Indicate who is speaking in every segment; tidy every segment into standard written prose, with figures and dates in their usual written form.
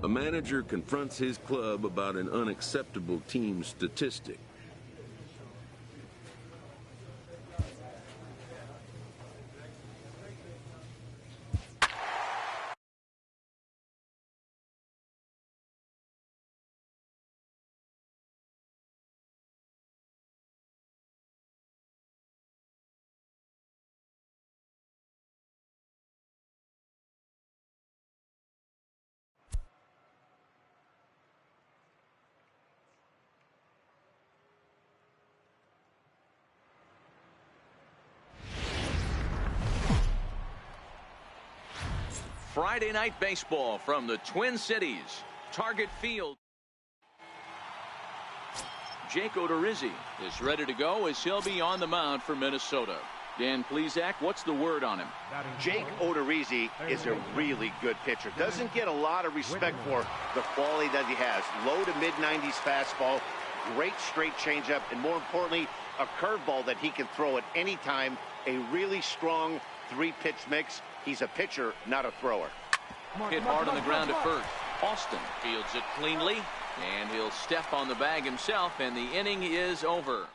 Speaker 1: A manager confronts his club about an unacceptable team statistic.
Speaker 2: Friday night baseball from the Twin Cities. Target Field. Jake Odorizzi is ready to go as he'll be on the mound for Minnesota. Dan Plesac, what's the word on him?
Speaker 3: Jake Odorizzi is a really good pitcher. Doesn't get a lot of respect for the quality that he has. Low to mid-90s fastball, great straight changeup, and more importantly, a curveball that he can throw at any time. A really strong three-pitch mix. He's a pitcher, not a thrower.
Speaker 2: Hit hard on the ground at first. Austin fields it cleanly, and he'll step on the bag himself, and the inning is over.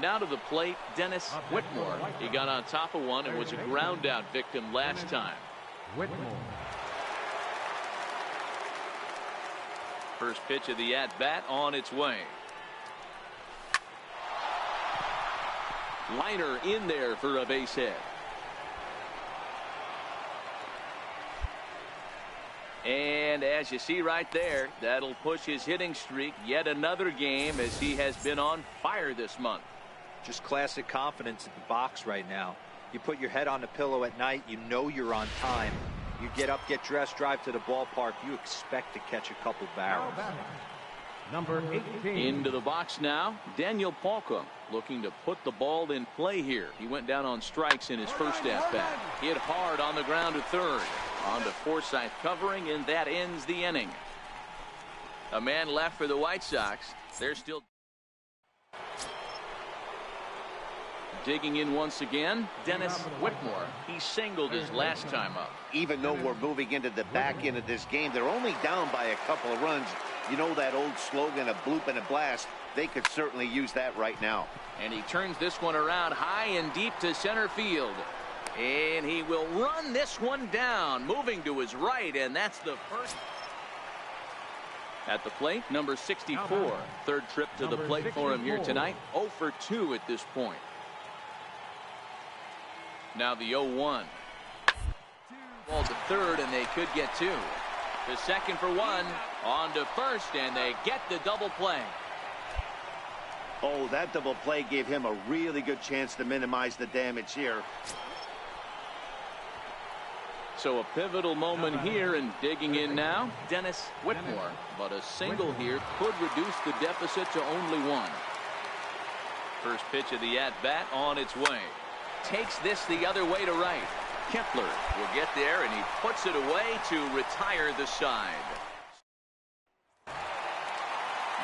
Speaker 2: Now to the plate, Dennis Whitmore. He got on top of one and was a ground out victim last time.
Speaker 4: Whitmore.
Speaker 2: First pitch of the at-bat on its way. Liner in there for a base hit. And as you see right there, that'll push his hitting streak yet another game as he has been on fire this month.
Speaker 5: Just classic confidence at the box right now. You put your head on the pillow at night, you know you're on time. You get up, get dressed, drive to the ballpark, you expect to catch a couple barrels.
Speaker 4: Number 18.
Speaker 2: Into the box now, Daniel Palka looking to put the ball in play here. He went down on strikes in his first at-bat. Hit hard on the ground to third. On to Forsythe covering, and that ends the inning. A man left for the White Sox. They're still digging in once again. Dennis Whitmore. He singled his last time up.
Speaker 3: Even though we're moving into the back end of this game, they're only down by a couple of runs. You know that old slogan, a bloop and a blast. They could certainly use that right now.
Speaker 2: And he turns this one around high and deep to center field. And he will run this one down, moving to his right, and that's the first. At the plate, number 64. Third trip to the plate for him here tonight. 0 for 2 at this point. Now the 0-1. Ball to third, and they could get two. To second for one. On to first, and they get the double play.
Speaker 3: Oh, that double play gave him a really good chance to minimize the damage here.
Speaker 2: So a pivotal moment here, and digging in now, Dennis Whitmore. But a single here could reduce the deficit to only one. First pitch of the at-bat on its way. Takes this the other way to right. Kepler will get there, and he puts it away to retire the side.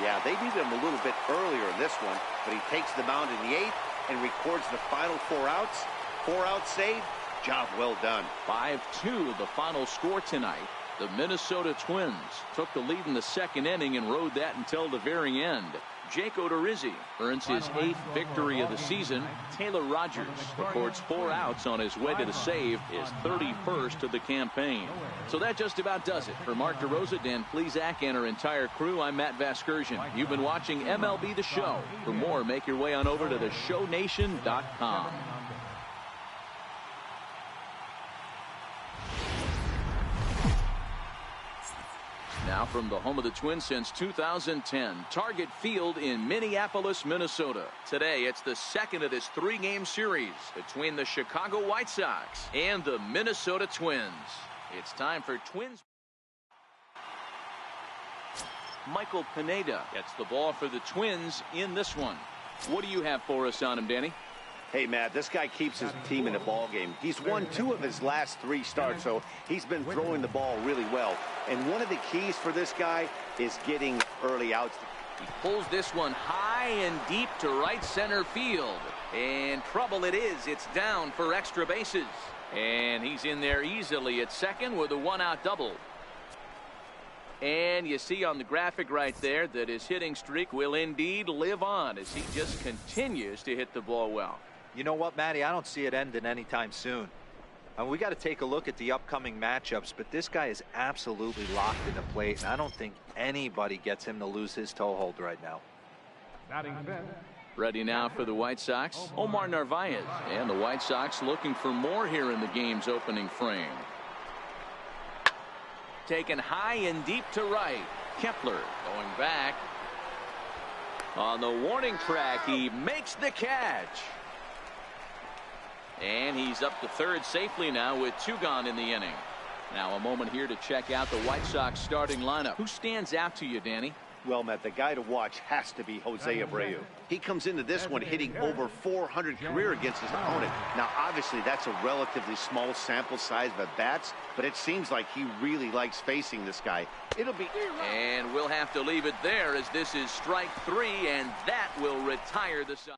Speaker 3: Yeah, they needed him a little bit earlier in this one, but he takes the mound in the 8th and records the final 4 outs. 4 outs saved. Job well done.
Speaker 2: 5-2 the final score tonight. The Minnesota Twins took the lead in the second inning and rode that until the very end. Jake Odorizzi earns his 8th victory of the season. Taylor Rogers records 4 outs on his way to the save, his 31st of the campaign. So that just about does it. For Mark DeRosa, Dan Plesac, and our entire crew, I'm Matt Vasgersian. You've been watching MLB The Show. For more, make your way on over to theshownation.com. Now from the home of the Twins since 2010, Target Field in Minneapolis, Minnesota. Today, it's the second of this 3-game series between the Chicago White Sox and the Minnesota Twins. It's time for Twins. Michael Pineda gets the ball for the Twins in this one. What do you have for us on him, Danny?
Speaker 3: Hey, Matt, this guy keeps his team in the ball game. He's won 2 of his last 3 starts, so he's been throwing the ball really well. And one of the keys for this guy is getting early outs.
Speaker 2: He pulls this one high and deep to right center field. And trouble it is. It's down for extra bases. And he's in there easily at second with a one-out double. And you see on the graphic right there that his hitting streak will indeed live on as he just continues to hit the ball well.
Speaker 5: You know what, Matty? I don't see it ending anytime soon. And we got to take a look at the upcoming matchups, but this guy is absolutely locked in the plate, and I don't think anybody gets him to lose his toehold right now.
Speaker 4: Batting fifth.
Speaker 2: Ready now for the White Sox, Omar Narvaez. And the White Sox looking for more here in the game's opening frame. Taken high and deep to right. Kepler going back. On the warning track, he makes the catch. And he's up to third safely now with two gone in the inning. Now a moment here to check out the White Sox starting lineup. Who stands out to you, Danny?
Speaker 3: Well, Matt, the guy to watch has to be Jose Abreu. He comes into this one hitting over 400 career against his opponent. Now, obviously, that's a relatively small sample size of at-bats, but it seems like he really likes facing this guy. It'll be...
Speaker 2: And we'll have to leave it there as this is strike three, and that will retire the Sox.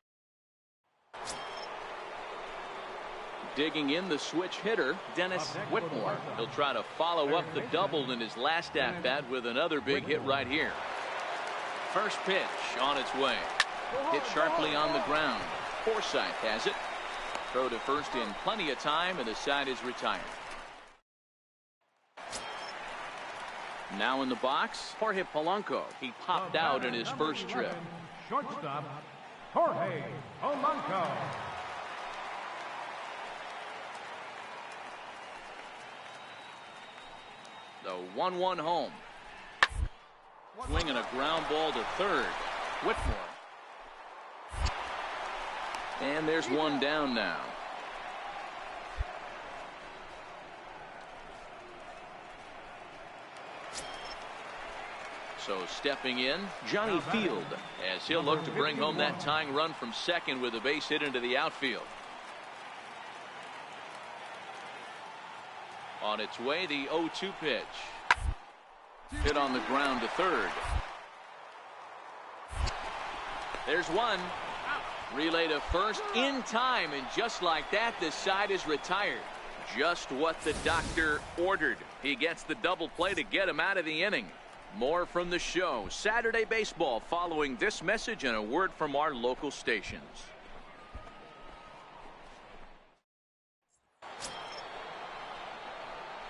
Speaker 2: Digging in the switch hitter, Dennis Whitmore. He'll try to follow up the double in his last at-bat with another big hit right here. First pitch on its way. Hit sharply on the ground. Forsythe has it. Throw to first in plenty of time, and the side is retired. Now in the box, Jorge Polanco. He popped out in his first trip.
Speaker 4: Shortstop, Jorge Polanco.
Speaker 2: The 1-1 home. Swinging a ground ball to third. Whitmore. And there's one down now. So stepping in, Johnny Field, as he'll look to bring home that tying run from second with a base hit into the outfield. On its way, the 0-2 pitch. Hit on the ground to third. There's one. Relay to first in time, and just like that, the side is retired. Just what the doctor ordered. He gets the double play to get him out of the inning. More from the show. Saturday Baseball following this message and a word from our local stations.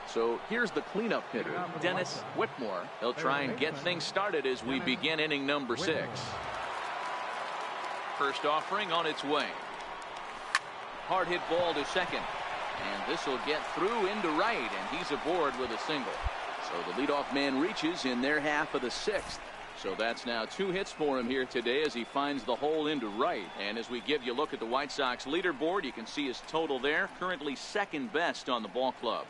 Speaker 2: So here's the cleanup hitter, Dennis Whitmore. He'll try and get things started as we begin inning number 6. First offering on its way. Hard hit ball to second. And this will get through into right, and he's aboard with a single. So the leadoff man reaches in their half of the 6th. So that's now 2 hits for him here today as he finds the hole into right. And as we give you a look at the White Sox leaderboard, you can see his total there. Currently second best on the ball club.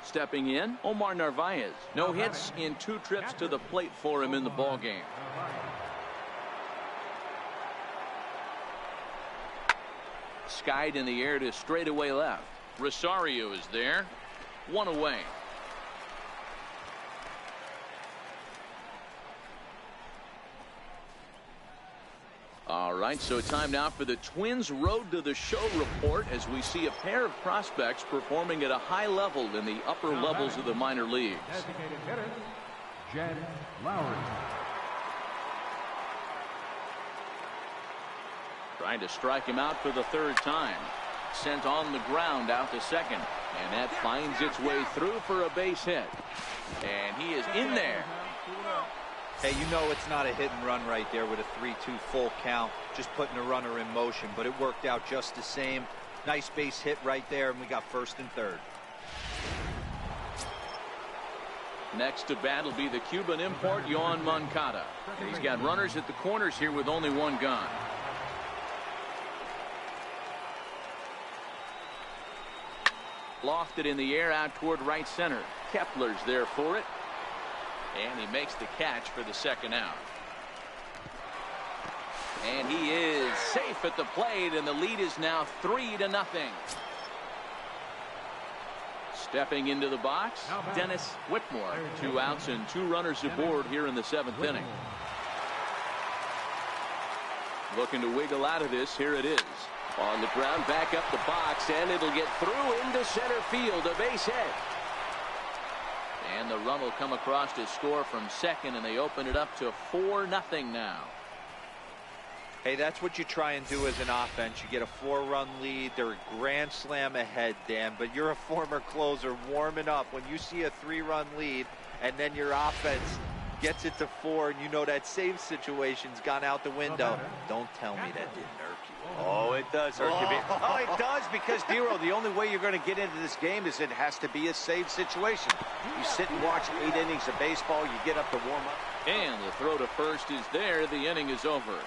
Speaker 2: Stepping in, Omar Narvaez. No hits in 2 trips to the plate for him in the ball game. Skied in the air to straightaway left. Rosario is there. 1 away. All right, so time now for the Twins Road to the Show report as we see a pair of prospects performing at a high level in the upper levels of the minor leagues.
Speaker 4: Designated hitter, Jed Lowry.
Speaker 2: Trying to strike him out for the 3rd time. Sent on the ground out to second. And that finds its way through for a base hit. And he is in there.
Speaker 5: Hey, you know it's not a hit and run right there with a 3-2 full count. Just putting the runner in motion. But it worked out just the same. Nice base hit right there, and we got 1st and 3rd.
Speaker 2: Next to bat will be the Cuban import, Yoan Moncada. He's got runners at the corners here with only 1 gone. Lofted in the air out toward right center. Kepler's there for it. And he makes the catch for the 2nd out. And he is safe at the plate, and the lead is now 3-0. Stepping into the box, Dennis Whitmore. 2 outs and 2 runners aboard here in the 7th inning. Looking to wiggle out of this. Here it is. On the ground, back up the box, and it'll get through into center field, a base hit. And the run will come across to score from second, and they open it up to 4-0 now.
Speaker 5: Hey, that's what you try and do as an offense. You get a 4-run lead. They're a grand slam ahead, Dan, but you're a former closer warming up. When you see a 3-run lead and then your offense gets it to 4 and you know that save situation's gone out the window, don't tell me that didn't irk you.
Speaker 3: Oh, it does irk you. Oh, it does, because, Dero, the only way you're going to get into this game is it has to be a save situation. You sit and watch 8 innings of baseball, you get up to warm up.
Speaker 2: And the throw to first is there. The inning is over.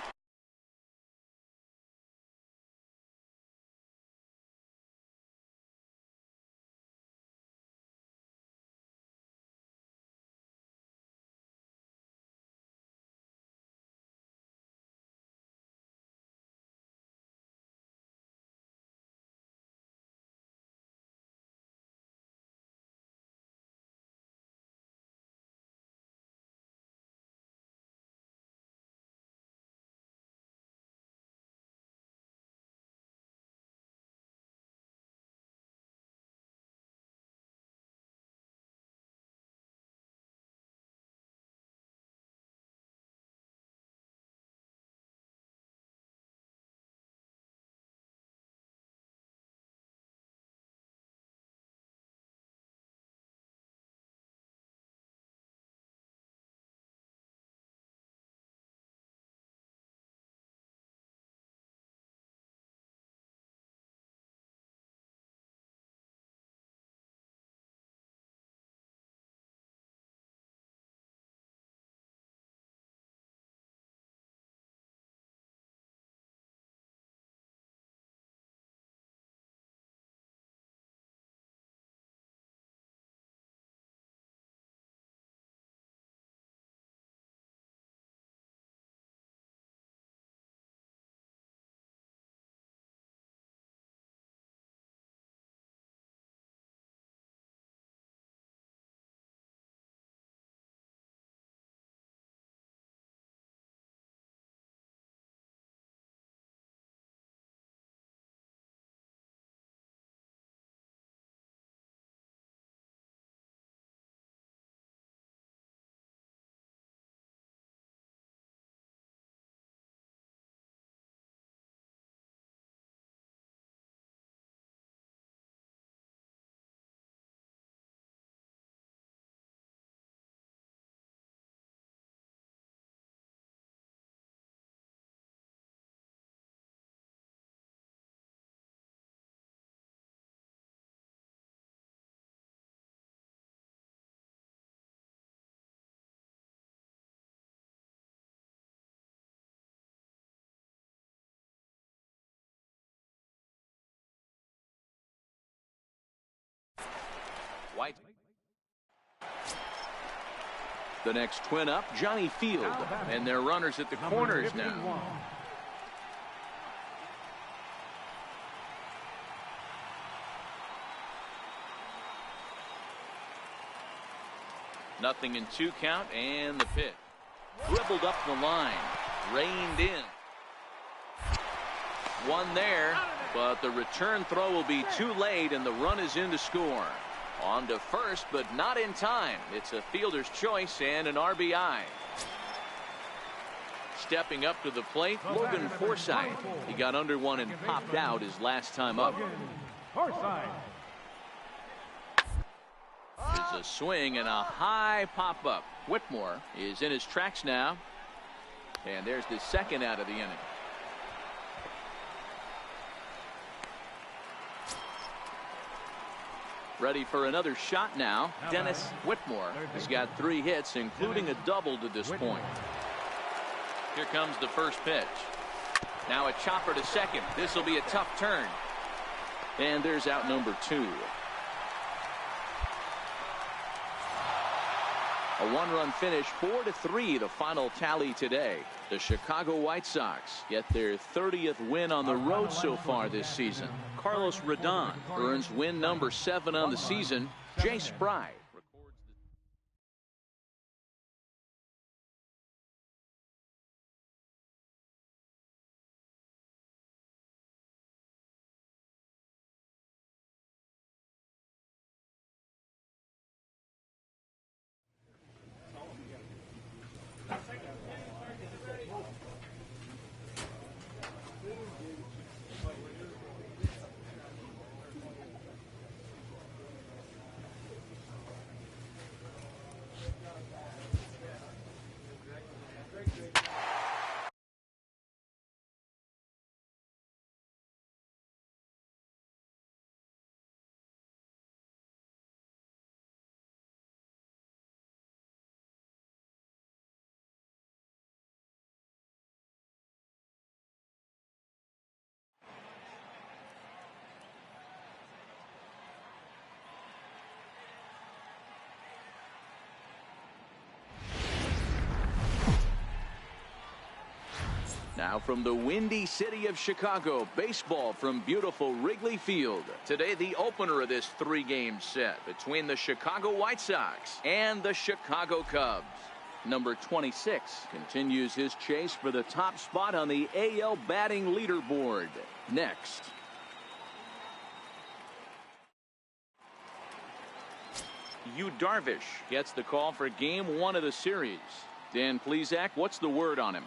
Speaker 2: White. The next Twin up, Johnny Field, and their runners at the corners now. Nothing in 2 count, and the pitch. Dribbled up the line, reined in. 1 there, but the return throw will be too late, and the run is in to score. On to first, but not in time. It's a fielder's choice and an RBI. Stepping up to the plate, Logan Forsythe. He got under one and popped out his last time up. There's a swing and a high pop-up. Whitmore is in his tracks now. And there's the second out of the inning. Ready for another shot now. Dennis Whitmore has got 3 hits, including a double to this point. Here comes the first pitch. Now a chopper to second. This will be a tough turn. And there's out number 2. A one-run finish, 4-3, the final tally today. The Chicago White Sox get their 30th win on the road so far this season. Carlos Rodon earns win number 7 on the season. Jay Spry now from the windy city of Chicago, baseball from beautiful Wrigley Field. Today, the opener of this 3-game set between the Chicago White Sox and the Chicago Cubs. Number 26 continues his chase for the top spot on the AL batting leaderboard. Next. Yu Darvish gets the call for game 1 of the series. Dan Plesac, what's the word on him?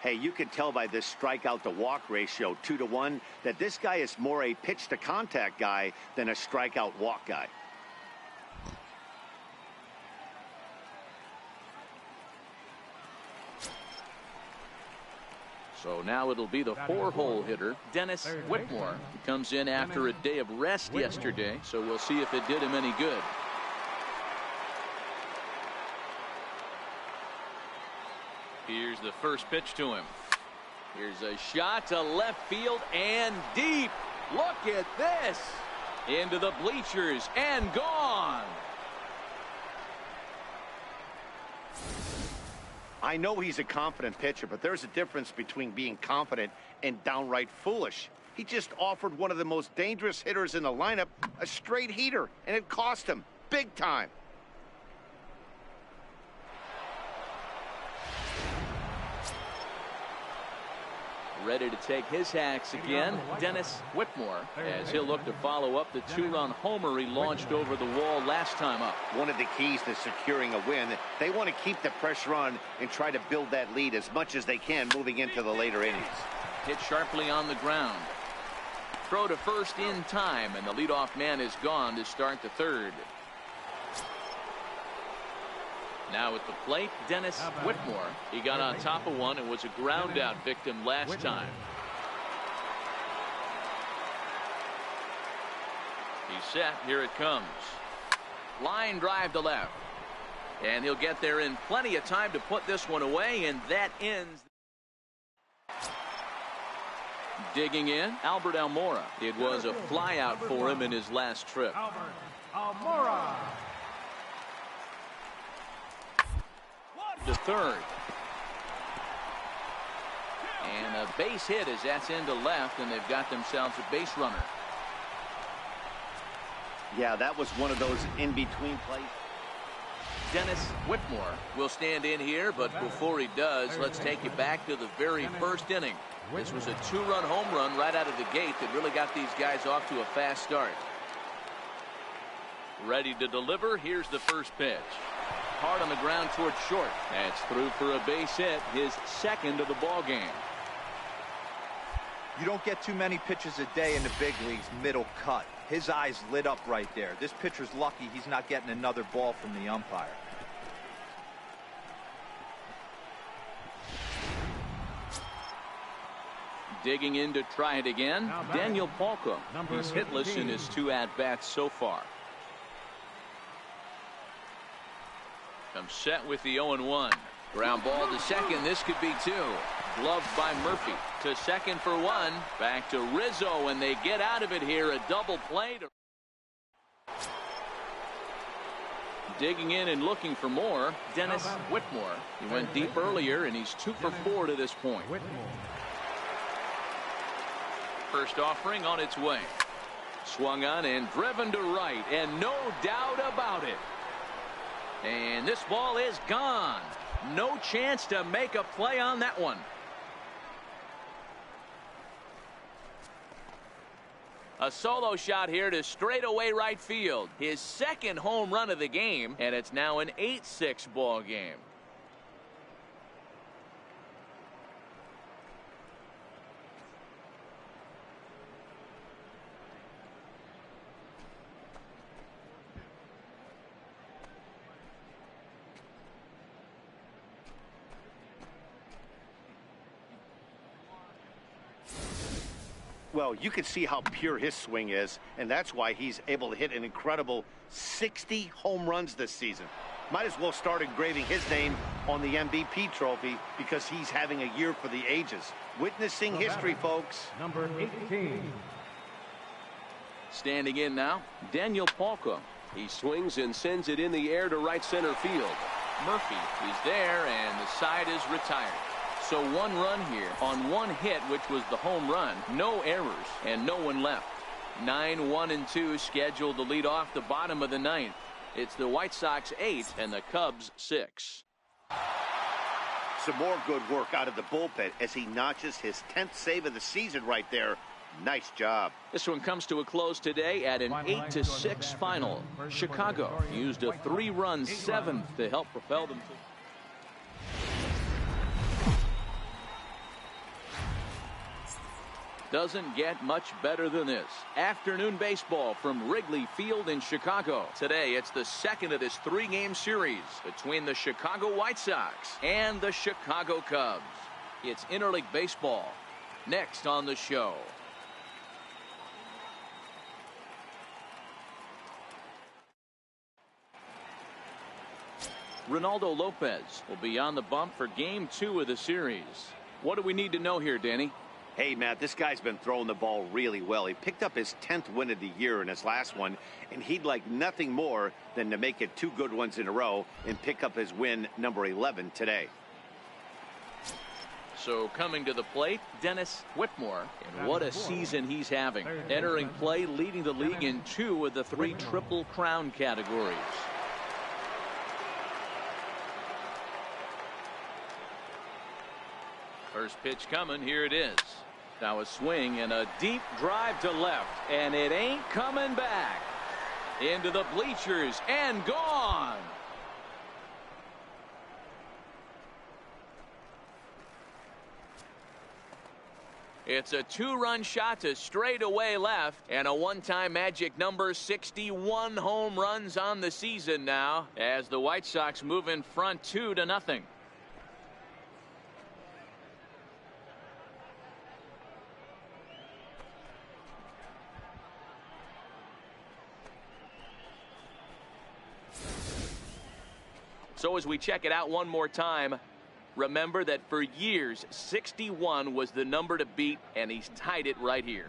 Speaker 3: Hey, you can tell by this strikeout to walk ratio 2-to-1 that this guy is more a pitch to contact guy than a strikeout walk guy.
Speaker 2: So now it'll be the 4-hole hitter, Dennis Whitmore. He comes in after a day of rest yesterday, so we'll see if it did him any good. Here's the first pitch to him. Here's a shot to left field and deep. Look at this. Into the bleachers and gone.
Speaker 3: I know he's a confident pitcher, but there's a difference between being confident and downright foolish. He just offered one of the most dangerous hitters in the lineup a straight heater, and it cost him big time.
Speaker 2: Ready to take his hacks again, Dennis Whitmore, as he'll look to follow up the 2-run homer he launched over the wall last time up.
Speaker 3: One of the keys to securing a win, they want to keep the pressure on and try to build that lead as much as they can moving into the later innings.
Speaker 2: Hit sharply on the ground. Throw to first in time, and the leadoff man is gone to start the 3rd. Now at the plate, Dennis Whitmore. He got on top of one and was a ground out victim last time. He's set. Here it comes. Line drive to left. And he'll get there in plenty of time to put this one away, and that ends. Digging in, Albert Almora. It was a flyout for him in his last trip.
Speaker 4: Albert Almora.
Speaker 2: To third. And a base hit as that's into left, and they've got themselves a base runner.
Speaker 3: Yeah, that was one of those in-between plays.
Speaker 2: Dennis Whitmore will stand in here, but before he does, let's take you back to the very first inning. This was a 2-run home run right out of the gate that really got these guys off to a fast start. Ready to deliver. Here's the first pitch. Hard on the ground towards short. That's through for a base hit, his 2nd of the ball game.
Speaker 5: You don't get too many pitches a day in the big leagues middle cut. His eyes lit up right there. This pitcher's lucky he's not getting another ball from the umpire.
Speaker 2: Digging in to try it again, Daniel Palka. He's hitless in his 2 at-bats so far. Comes set with the 0-1. Ground ball to second. This could be 2. Gloved by Murphy. To second for 1. Back to Rizzo, and they get out of it here. A double play. Digging in and looking for more, Dennis Whitmore. He went deep earlier, and he's 2 for 4 to this point. First offering on its way. Swung on and driven to right, and no doubt about it. And this ball is gone. No chance to make a play on that one. A solo shot here to straightaway right field. His second home run of the game, and it's now an 8-6 ball game.
Speaker 3: Well, you can see how pure his swing is, and that's why he's able to hit an incredible 60 home runs this season. Might as well start engraving his name on the MVP trophy because he's having a year for the ages. Witnessing history, folks.
Speaker 4: Number 18.
Speaker 2: Standing in now, Daniel Palka.
Speaker 6: He swings and sends it in the air to right center field.
Speaker 2: Murphy is there, and the side is retired. So 1 run here on 1 hit, which was the home run. No errors and no one left. 9-1-2 scheduled to lead off the bottom of the 9th. It's the White Sox 8 and the Cubs 6.
Speaker 3: Some more good work out of the bullpen as he notches his 10th save of the season right there. Nice job.
Speaker 2: This one comes to a close today at an 8-6 final. Chicago used a 3-run 7th to help propel them to. Doesn't get much better than this. Afternoon baseball from Wrigley Field in Chicago. Today, it's the second of this 3-game series between the Chicago White Sox and the Chicago Cubs. It's interleague baseball. Next on the show. Ronaldo Lopez will be on the bump for Game 2 of the series. What do we need to know here, Danny?
Speaker 3: Hey, Matt, this guy's been throwing the ball really well. He picked up his 10th win of the year in his last one, and he'd like nothing more than to make it 2 good ones in a row and pick up his win number 11 today.
Speaker 2: So coming to the plate, Dennis Whitmore, and what a season he's having. Entering play, leading the league in 2 of the 3 Triple Crown categories. First pitch coming, here it is. Now a swing and a deep drive to left, and it ain't coming back. Into the bleachers and gone. It's a 2-run shot to straightaway left, and a one-time magic number, 61 home runs on the season now, as the White Sox move in front 2-0. So as we check it out one more time, remember that for years, 61 was the number to beat, and he's tied it right here.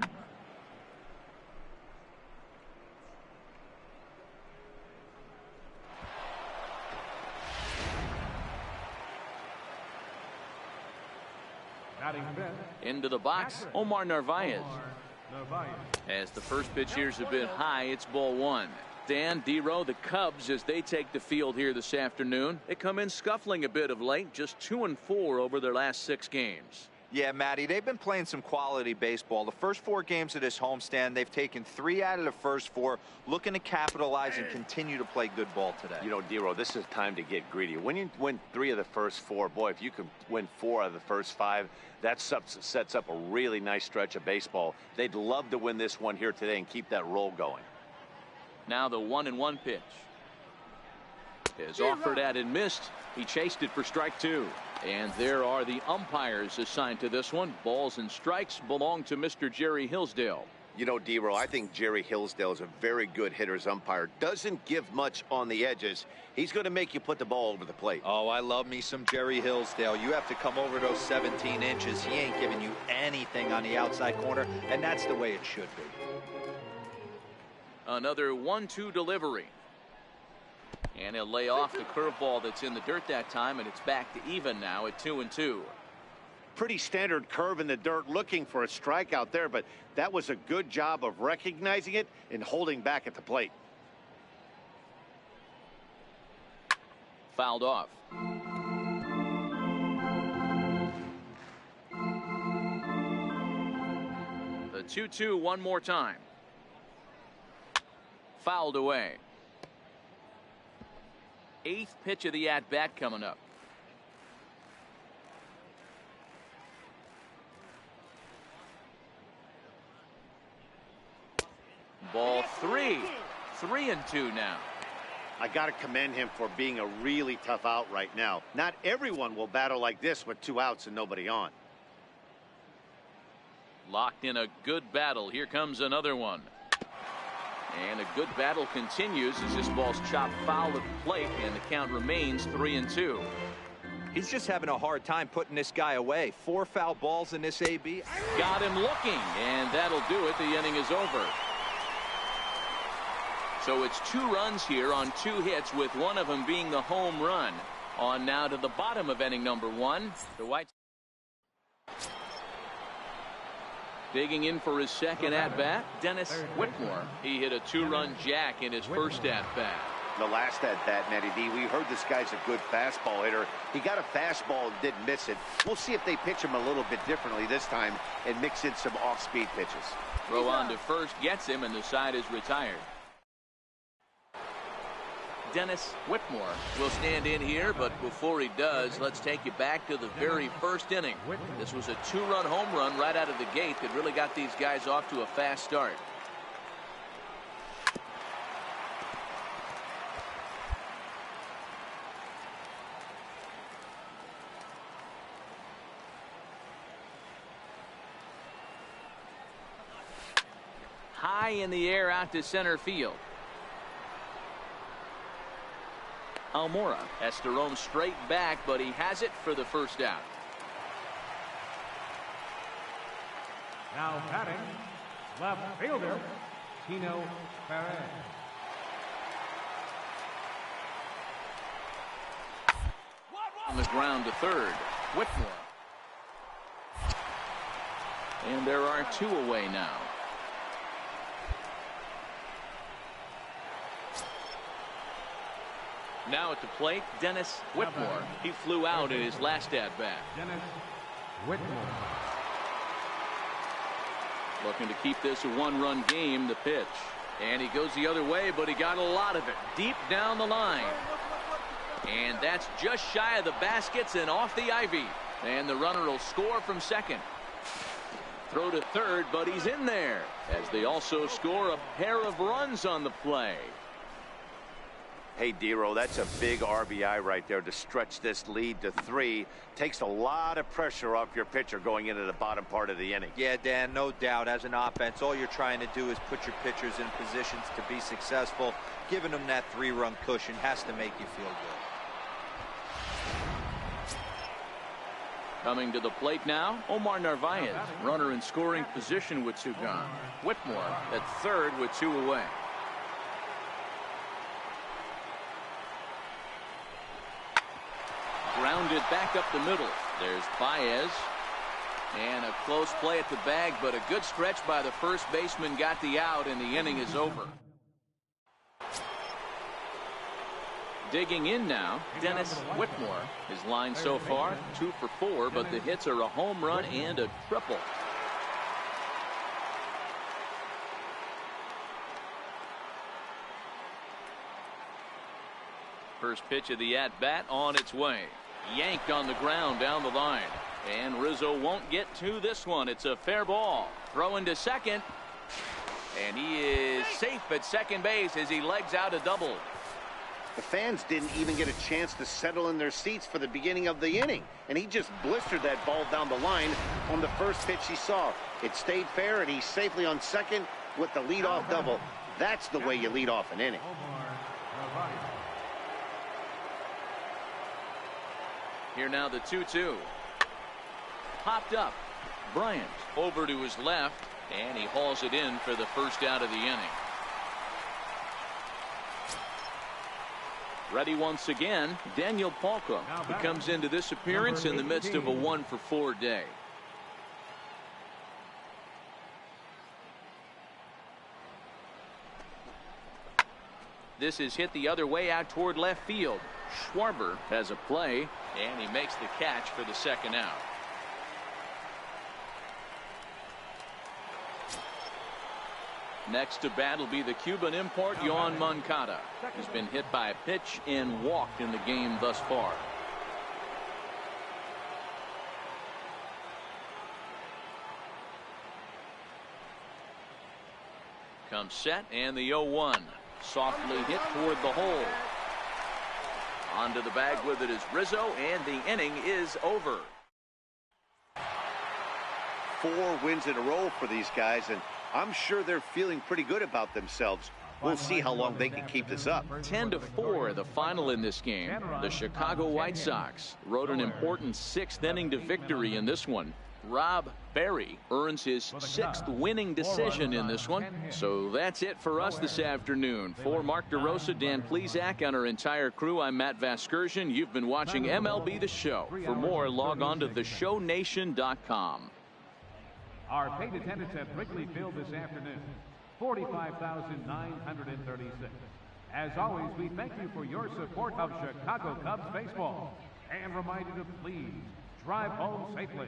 Speaker 2: Into the box, Omar Narvaez. As the first pitch here is a bit high, it's ball 1. Dan, D-Row, the Cubs, as they take the field here this afternoon, they come in scuffling a bit of late, just 2-4 over their last 6 games.
Speaker 5: Yeah, Matty, they've been playing some quality baseball. The first 4 games of this homestand, they've taken 3 out of the first 4, looking to capitalize and continue to play good ball today.
Speaker 3: You know, D-Row, this is time to get greedy. When you win 3 of the first 4, boy, if you can win 4 out of the first 5, that sets up a really nice stretch of baseball. They'd love to win this one here today and keep that roll going.
Speaker 2: Now the 1-1 pitch is offered at and missed. He chased it for strike 2. And there are the umpires assigned to this one. Balls and strikes belong to Mr. Jerry Hillsdale.
Speaker 3: You know, D-Row, I think Jerry Hillsdale is a very good hitter's umpire. Doesn't give much on the edges. He's going to make you put the ball over the plate.
Speaker 5: Oh, I love me some Jerry Hillsdale. You have to come over those 17 inches. He ain't giving you anything on the outside corner, and that's the way it should be.
Speaker 2: Another 1-2 delivery. And he'll lay off the curveball that's in the dirt that time, and it's back to even now at 2-2.
Speaker 3: Pretty standard curve in the dirt, looking for a strikeout there, but that was a good job of recognizing it and holding back at the plate.
Speaker 2: Fouled off. The 2-2 one more time. Fouled away. 8th pitch of the at-bat coming up. Ball 3. 3-2 now.
Speaker 3: I got to commend him for being a really tough out right now. Not everyone will battle like this with 2 outs and nobody on.
Speaker 2: Locked in a good battle. Here comes another one. And a good battle continues as this ball's chopped foul at the plate, and the count remains 3-2.
Speaker 5: He's just having a hard time putting this guy away. 4 foul balls in this AB.
Speaker 2: Got him looking, and that'll do it. The inning is over. So it's 2 runs here on 2 hits, with one of them being the home run. On now to the bottom of inning number 1. The Whites digging in for his second at-bat, Dennis Whitmore. He hit a 2-run jack in his first at-bat.
Speaker 3: The last at-bat, Matty D, we heard this guy's a good fastball hitter. He got a fastball and didn't miss it. We'll see if they pitch him a little bit differently this time and mix in some off-speed pitches.
Speaker 2: Throw on to first gets him, and the side is retired. Dennis Whitmore will stand in here, but before he does, let's take you back to the very first inning. This was a 2-run home run right out of the gate that really got these guys off to a fast start. High in the air out to center field. Almora has to roam straight back, but he has it for the first out.
Speaker 4: Now batting, left fielder, Tino Perez.
Speaker 2: On the ground to third, Whitmore. And there are 2 away now. Now at the plate, Dennis Whitmore. He flew out in his last at-bat.
Speaker 4: Dennis Whitmore.
Speaker 2: Looking to keep this a 1-run game, the pitch. And he goes the other way, but he got a lot of it deep down the line. And that's just shy of the baskets and off the ivy. And the runner will score from second. Throw to third, but he's in there, as they also score a pair of runs on the play.
Speaker 3: Hey, Dero, that's a big RBI right there to stretch this lead to 3. Takes a lot of pressure off your pitcher going into the bottom part of the inning.
Speaker 5: Yeah, Dan, no doubt. As an offense, all you're trying to do is put your pitchers in positions to be successful. Giving them that 3-run cushion has to make you feel good.
Speaker 2: Coming to the plate now, Omar Narvaez. Runner in scoring position with 2 gone. Whitmore at third with 2 away. Grounded back up the middle. There's Baez. And a close play at the bag, but a good stretch by the first baseman got the out, and the inning is over. Digging in now, Dennis Whitmore. His line so far, 2 for 4, but the hits are a home run and a triple. First pitch of the at-bat on its way. Yanked on the ground down the line. And Rizzo won't get to this one. It's a fair ball. Throwing to second. And he is safe at second base as he legs out a double.
Speaker 3: The fans didn't even get a chance to settle in their seats for the beginning of the inning. And he just blistered that ball down the line on the first pitch he saw. It stayed fair, and he's safely on second with the leadoff double. That's the way you lead off an inning.
Speaker 2: Here now the 2-2. Popped up. Bryant over to his left, and he hauls it in for the first out of the inning. Ready once again, Daniel Palka. He comes into this appearance in the midst of a 1-for-4 day. This is hit the other way out toward left field. Schwarber has a play, and he makes the catch for the second out. Next to bat will be the Cuban import, Yoan Moncada. He's been hit by a pitch and walked in the game thus far. Comes set, and the 0-1. Softly hit toward the hole. Onto the bag with it is Rizzo, and the inning is over.
Speaker 3: 4 wins in a row for these guys, and I'm sure they're feeling pretty good about themselves. We'll see how long they can keep this up.
Speaker 2: 10-4, the final in this game. The Chicago White Sox rode an important 6th inning to victory in this one. Rob Berry earns his 6th winning decision in this one. So that's it for us this afternoon. For Mark DeRosa, Dan Plesac, and our entire crew, I'm Matt Vasgersian. You've been watching MLB The Show. For more, log on to theshownation.com.
Speaker 4: Our paid attendance at Wrigley Field this afternoon, 45,936. As always, we thank you for your support of Chicago Cubs baseball and remind you to please drive home safely.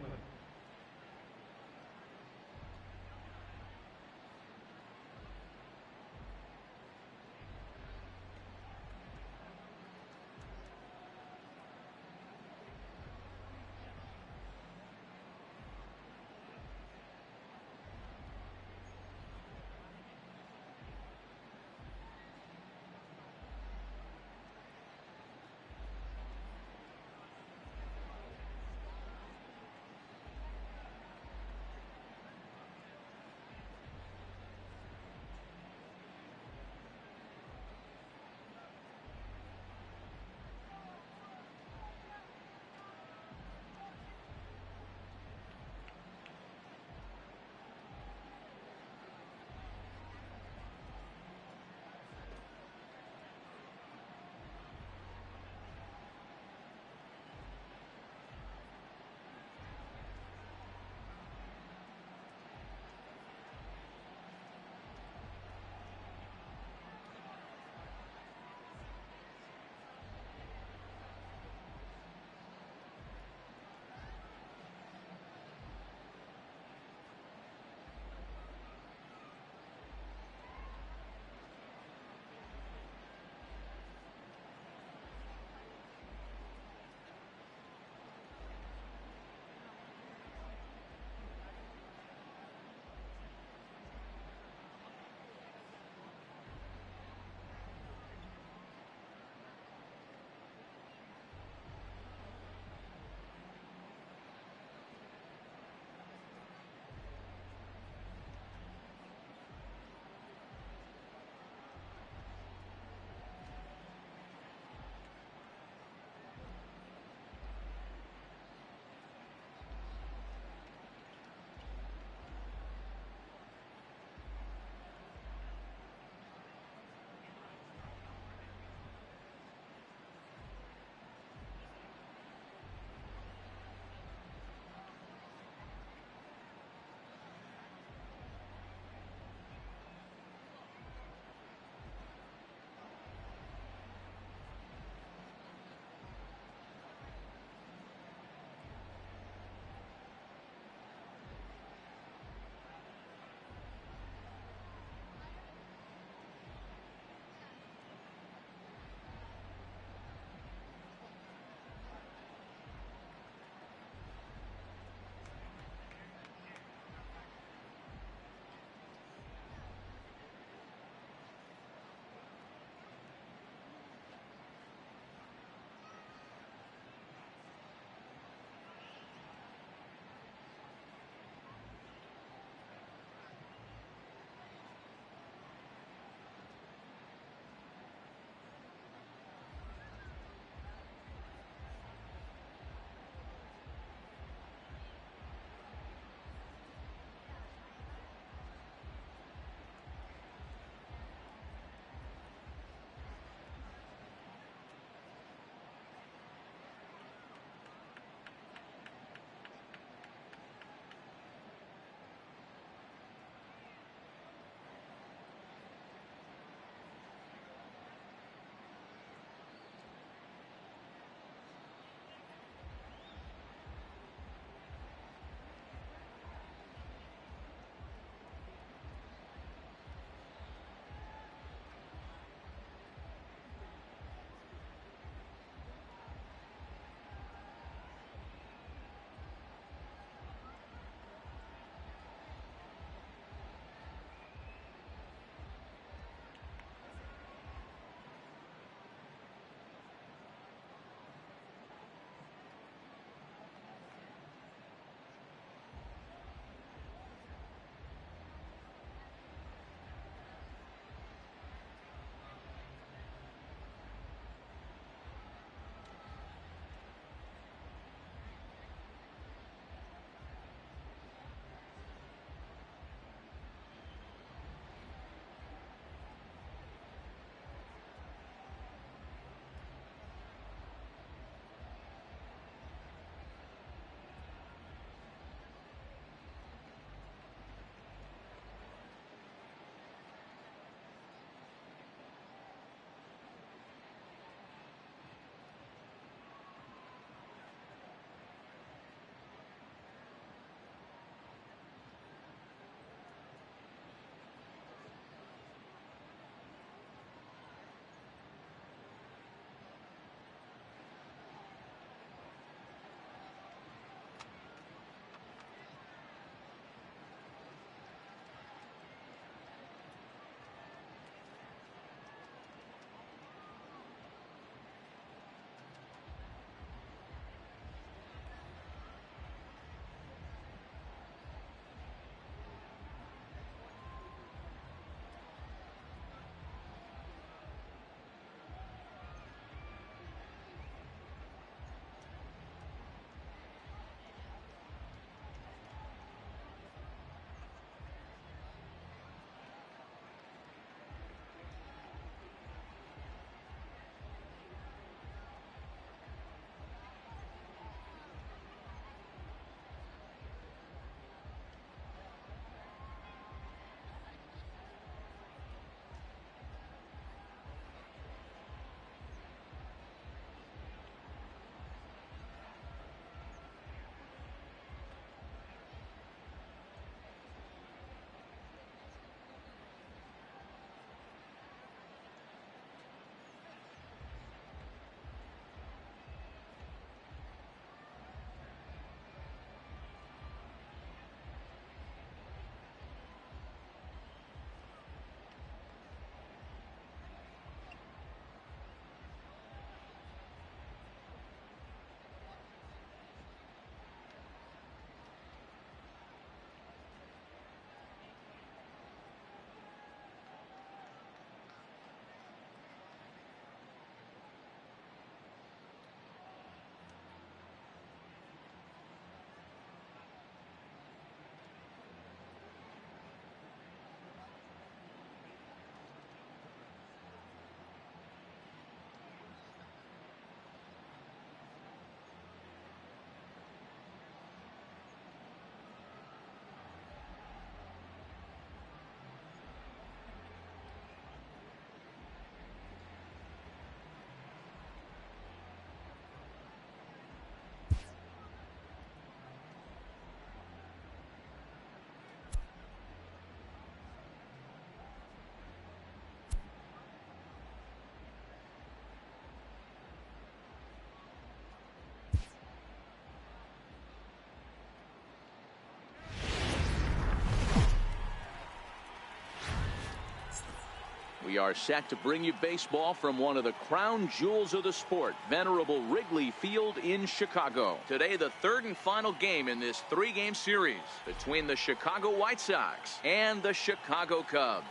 Speaker 2: We are set to bring you baseball from one of the crown jewels of the sport, venerable Wrigley Field in Chicago. Today, the third and final game in this three-game series between the Chicago White Sox and the Chicago Cubs.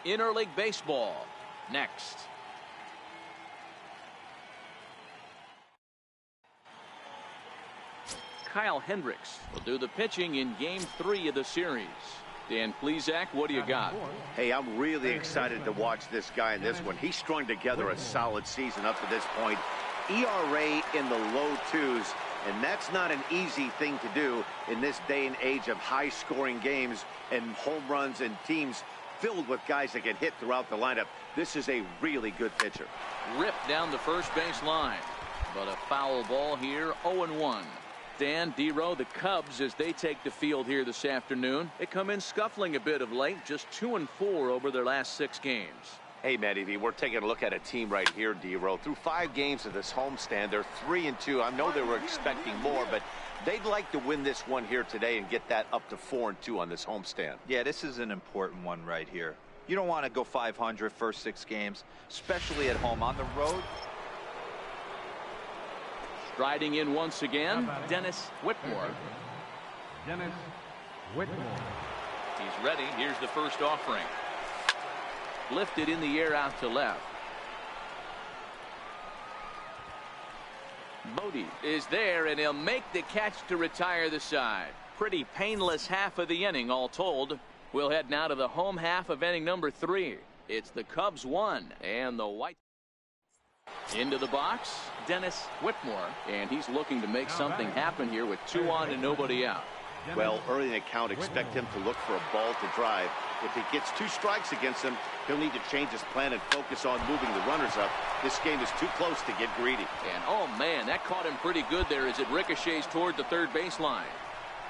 Speaker 2: Interleague baseball next. Kyle Hendricks will do the pitching in Game 3 of the series. Dan Plesac, what do you got?
Speaker 3: Hey, I'm really excited to watch this guy in this one. He strung together a solid season up to this point. ERA in the low 2s, and that's not an easy thing to do in this day and age of high-scoring games and home runs and teams filled with guys that get hit throughout the lineup. This is a really good pitcher.
Speaker 2: Ripped down the first base line, but a foul ball here, 0-1. Dan, D-Row, the Cubs, as they take the field here this afternoon, they come in scuffling a bit of late, just 2-4 over their last 6 games.
Speaker 3: Hey, Matty, we're taking a look at a team right here, D-Row. Through 5 games of this homestand, they're 3-2. I know they were expecting more, but they'd like to win this one here today and get that up to 4-2 on this homestand.
Speaker 5: Yeah, this is an important one right here. You don't want to go 500 first 6 games, especially at home. On the road,
Speaker 2: Striding in once again, Dennis Whitmore.
Speaker 4: Dennis Whitmore.
Speaker 2: He's ready. Here's the first offering. Lifted in the air out to left. Bodie is there, and he'll make the catch to retire the side. Pretty painless half of the inning, all told. We'll head now to the home half of inning number 3. It's the Cubs 1 and the White. Into the box, Dennis Whitmore, and he's looking to make something happen here with 2 on and nobody out.
Speaker 3: Well, early in the count, expect him to look for a ball to drive. If he gets 2 strikes against him, he'll need to change his plan and focus on moving the runners up. This game is too close to get greedy.
Speaker 2: And oh man, that caught him pretty good there as it ricochets toward the third baseline.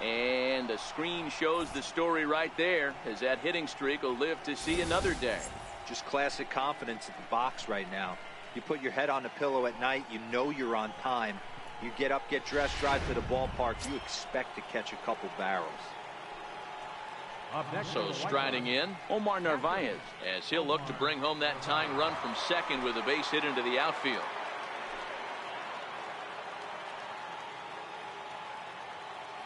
Speaker 2: And the screen shows the story right there, as that hitting streak will live to see another day.
Speaker 5: just classic confidence at the box right now. You put your head on the pillow at night, you know you're on time. You get up, get dressed, drive to the ballpark, you expect to catch a couple barrels.
Speaker 2: So striding in, Omar Narvaez, as he'll look to bring home that tying run from second with a base hit into the outfield.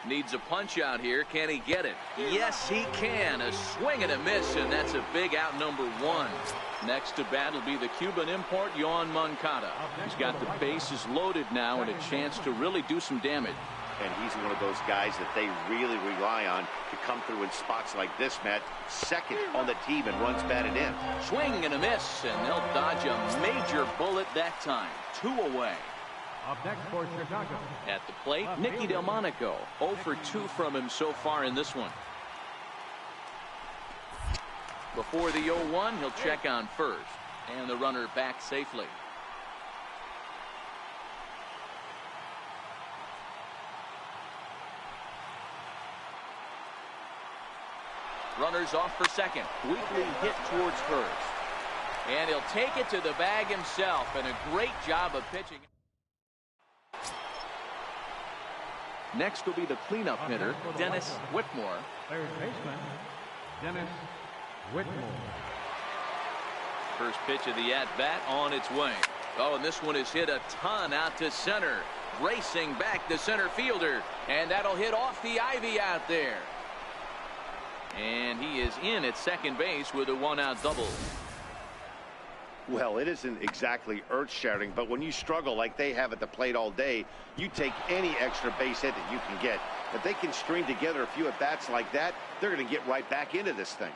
Speaker 2: Needs a punch out here. Can he get it? Yes, he can. A swing and a miss, and that's a big out, number one. Next to bat will be the Cuban import, Yoan Moncada. He's got the bases loaded now and a chance to really do some damage.
Speaker 3: And he's one of those guys that they really rely on to come through in spots like this, Matt. Second on the team and runs batted in.
Speaker 2: Swing and a miss, and they'll dodge a major bullet that time. 2 away.
Speaker 4: Up next for Chicago.
Speaker 2: At the plate, Nicky Delmonico. 0 for 2 from him so far in this one. Before the 0-1, he'll check on first. And the runner back safely. Runners off for second. Weakly hit towards first. And he'll take it to the bag himself. And a great job of pitching. Next will be the cleanup hitter, Dennis Whitmore.
Speaker 4: Third baseman, Dennis Whitmore.
Speaker 2: First pitch of the at-bat on its way. Oh, and this one is hit a ton out to center. Racing back the center fielder. And that'll hit off the ivy out there. And he is in at second base with a 1-out double.
Speaker 3: Well, it isn't exactly earth-shattering, but when you struggle like they have at the plate all day, you take any extra base hit that you can get. If they can string together a few at-bats like that, they're going to get right back into this thing.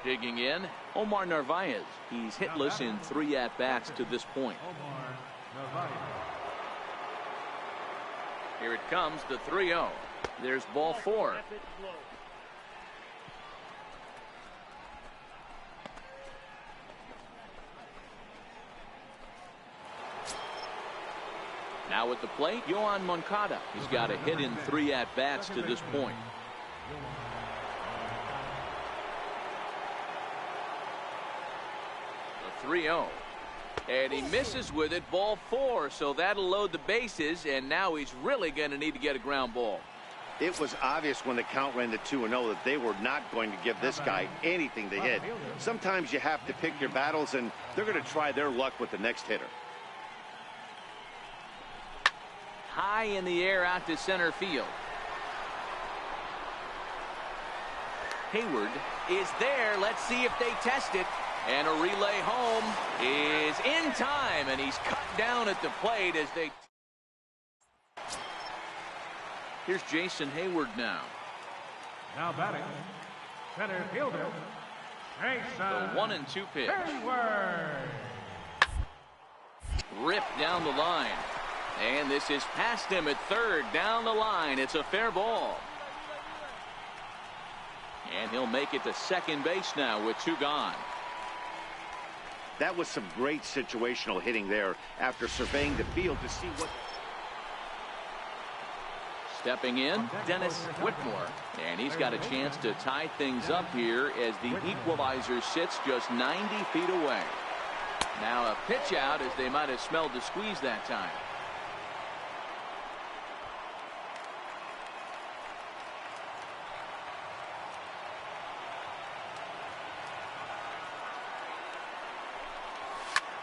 Speaker 2: Digging in, Omar Narvaez. He's hitless in 3 at-bats to this point. Here it comes, the 3-0. There's ball 4. Now at the plate, Yohan Moncada. He's got a hit in 3 at-bats to this point. The 3-0. And he misses with it, ball 4, so that'll load the bases, and now he's really going to need to get a ground ball.
Speaker 3: It was obvious when the count ran to 2-0 that they were not going to give this guy anything to hit. Sometimes you have to pick your battles, and they're going to try their luck with the next hitter.
Speaker 2: High in the air out to center field. Hayward is there. Let's see if they test it. And a relay home is in time, and he's cut down at the plate as they... Here's Jason Hayward now.
Speaker 4: Now batting, center fielder, Jason
Speaker 2: The 1-2 pitch.
Speaker 4: Hayward.
Speaker 2: Ripped down the line. And this is past him at third. Down the line. It's a fair ball. And he'll make it to second base now with 2 gone.
Speaker 3: That was some great situational hitting there after surveying the field to see what...
Speaker 2: Stepping in, Dennis Whitmore. And he's got a chance to tie things up here as the equalizer sits just 90 feet away. Now a pitch out as they might have smelled the squeeze that time.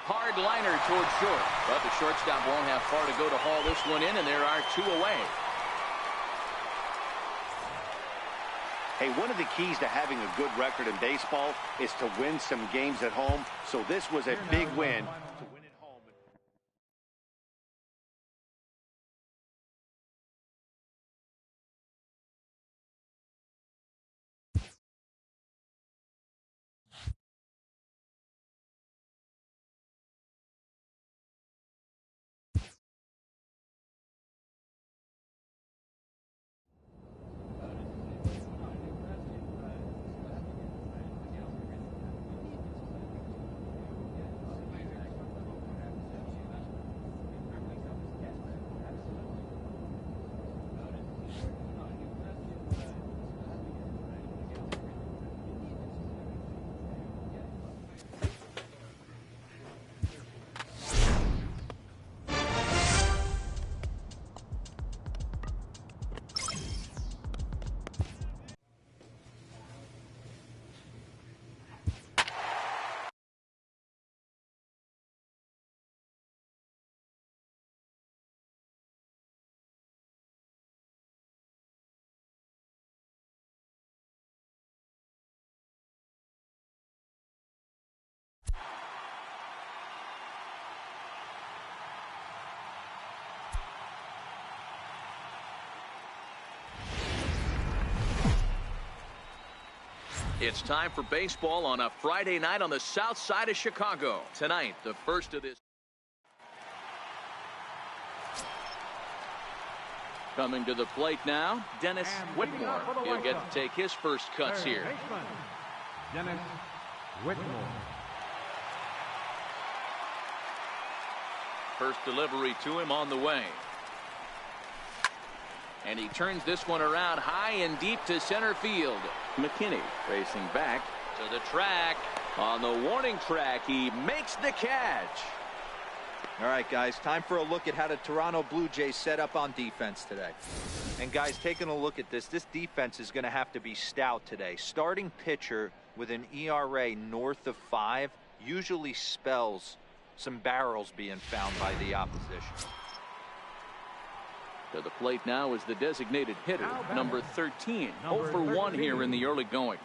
Speaker 2: Hard liner towards short. But the shortstop won't have far to go to haul this one in, and there are 2 away.
Speaker 3: Hey, one of the keys to having a good record in baseball is to win some games at home. So this was a big win to win at home.
Speaker 2: It's time for baseball on a Friday night on the south side of Chicago. Tonight, the first of this. Coming to the plate now, Dennis Whitmore. He'll get to take his first cuts here.
Speaker 4: Dennis Whitmore.
Speaker 2: First delivery to him on the way. And he turns this one around high and deep to center field. McKinney racing back to the track. On the warning track, he makes the catch.
Speaker 5: All right, guys, time for a look at how the Toronto Blue Jays set up on defense today. And, guys, taking a look at this defense is going to have to be stout today. Starting pitcher with an ERA north of 5 usually spells some barrels being found by the opposition.
Speaker 2: To the plate now is the designated hitter, number 13. 0 for 1 here in the early going.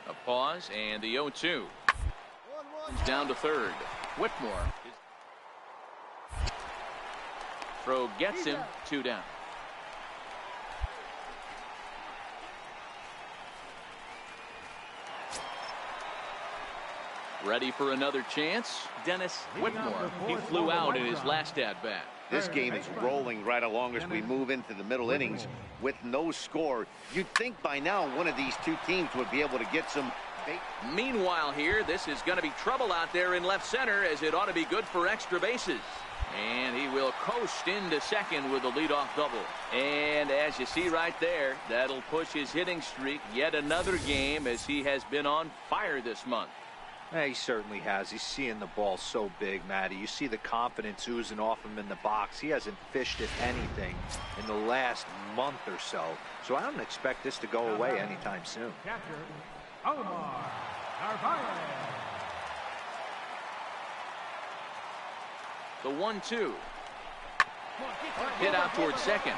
Speaker 2: A pause and the 0-2. He's down to third. Whitmore. Throw gets him 2 down. Ready for another chance? Dennis Whitmore. He flew out in his last at-bat.
Speaker 3: This game is rolling right along as we move into the middle innings with no score. You'd think by now one of these two teams would be able to get some.
Speaker 2: Meanwhile here, this is going to be trouble out there in left center, as it ought to be good for extra bases. And he will coast into second with a leadoff double. And as you see right there, that'll push his hitting streak yet another game, as he has been on fire this month.
Speaker 5: Yeah, he certainly has. He's seeing the ball so big, Matty. You see the confidence oozing off him in the box. He hasn't fished at anything in the last month or so. So I don't expect this to go away anytime soon.
Speaker 4: Catcher, Omar Narvaez.
Speaker 2: The 1-2. Hit out towards second.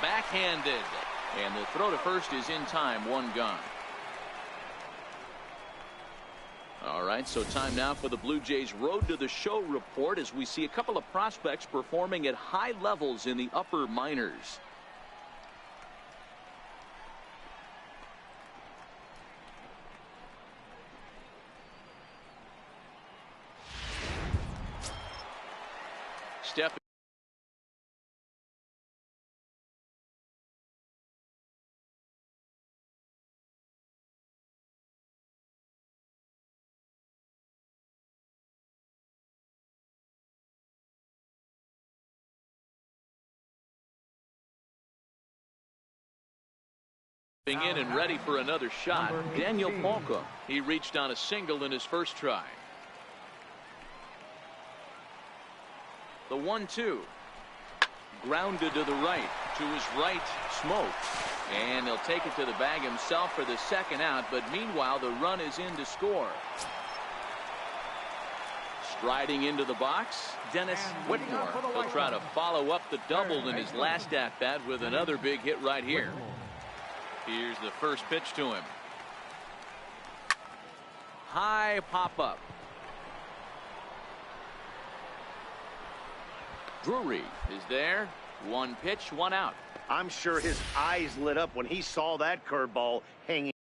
Speaker 2: Backhanded. And the throw to first is in time. One gone. All right, so time now for the Blue Jays Road to the Show report, as we see a couple of prospects performing at high levels in the upper minors. Step in and ready for another shot. Daniel Palka. He reached on a single in his first try. The 1-2. Grounded to the right. To his right, Smoke. And he'll take it to the bag himself for the second out. But meanwhile, the run is in to score. Striding into the box, Dennis Whitmore. He'll try to follow up the double in his last at-bat with another big hit right here. Here's the first pitch to him. High pop-up. Drury is there. One pitch, one out.
Speaker 3: I'm sure his eyes lit up when he saw that curveball hanging.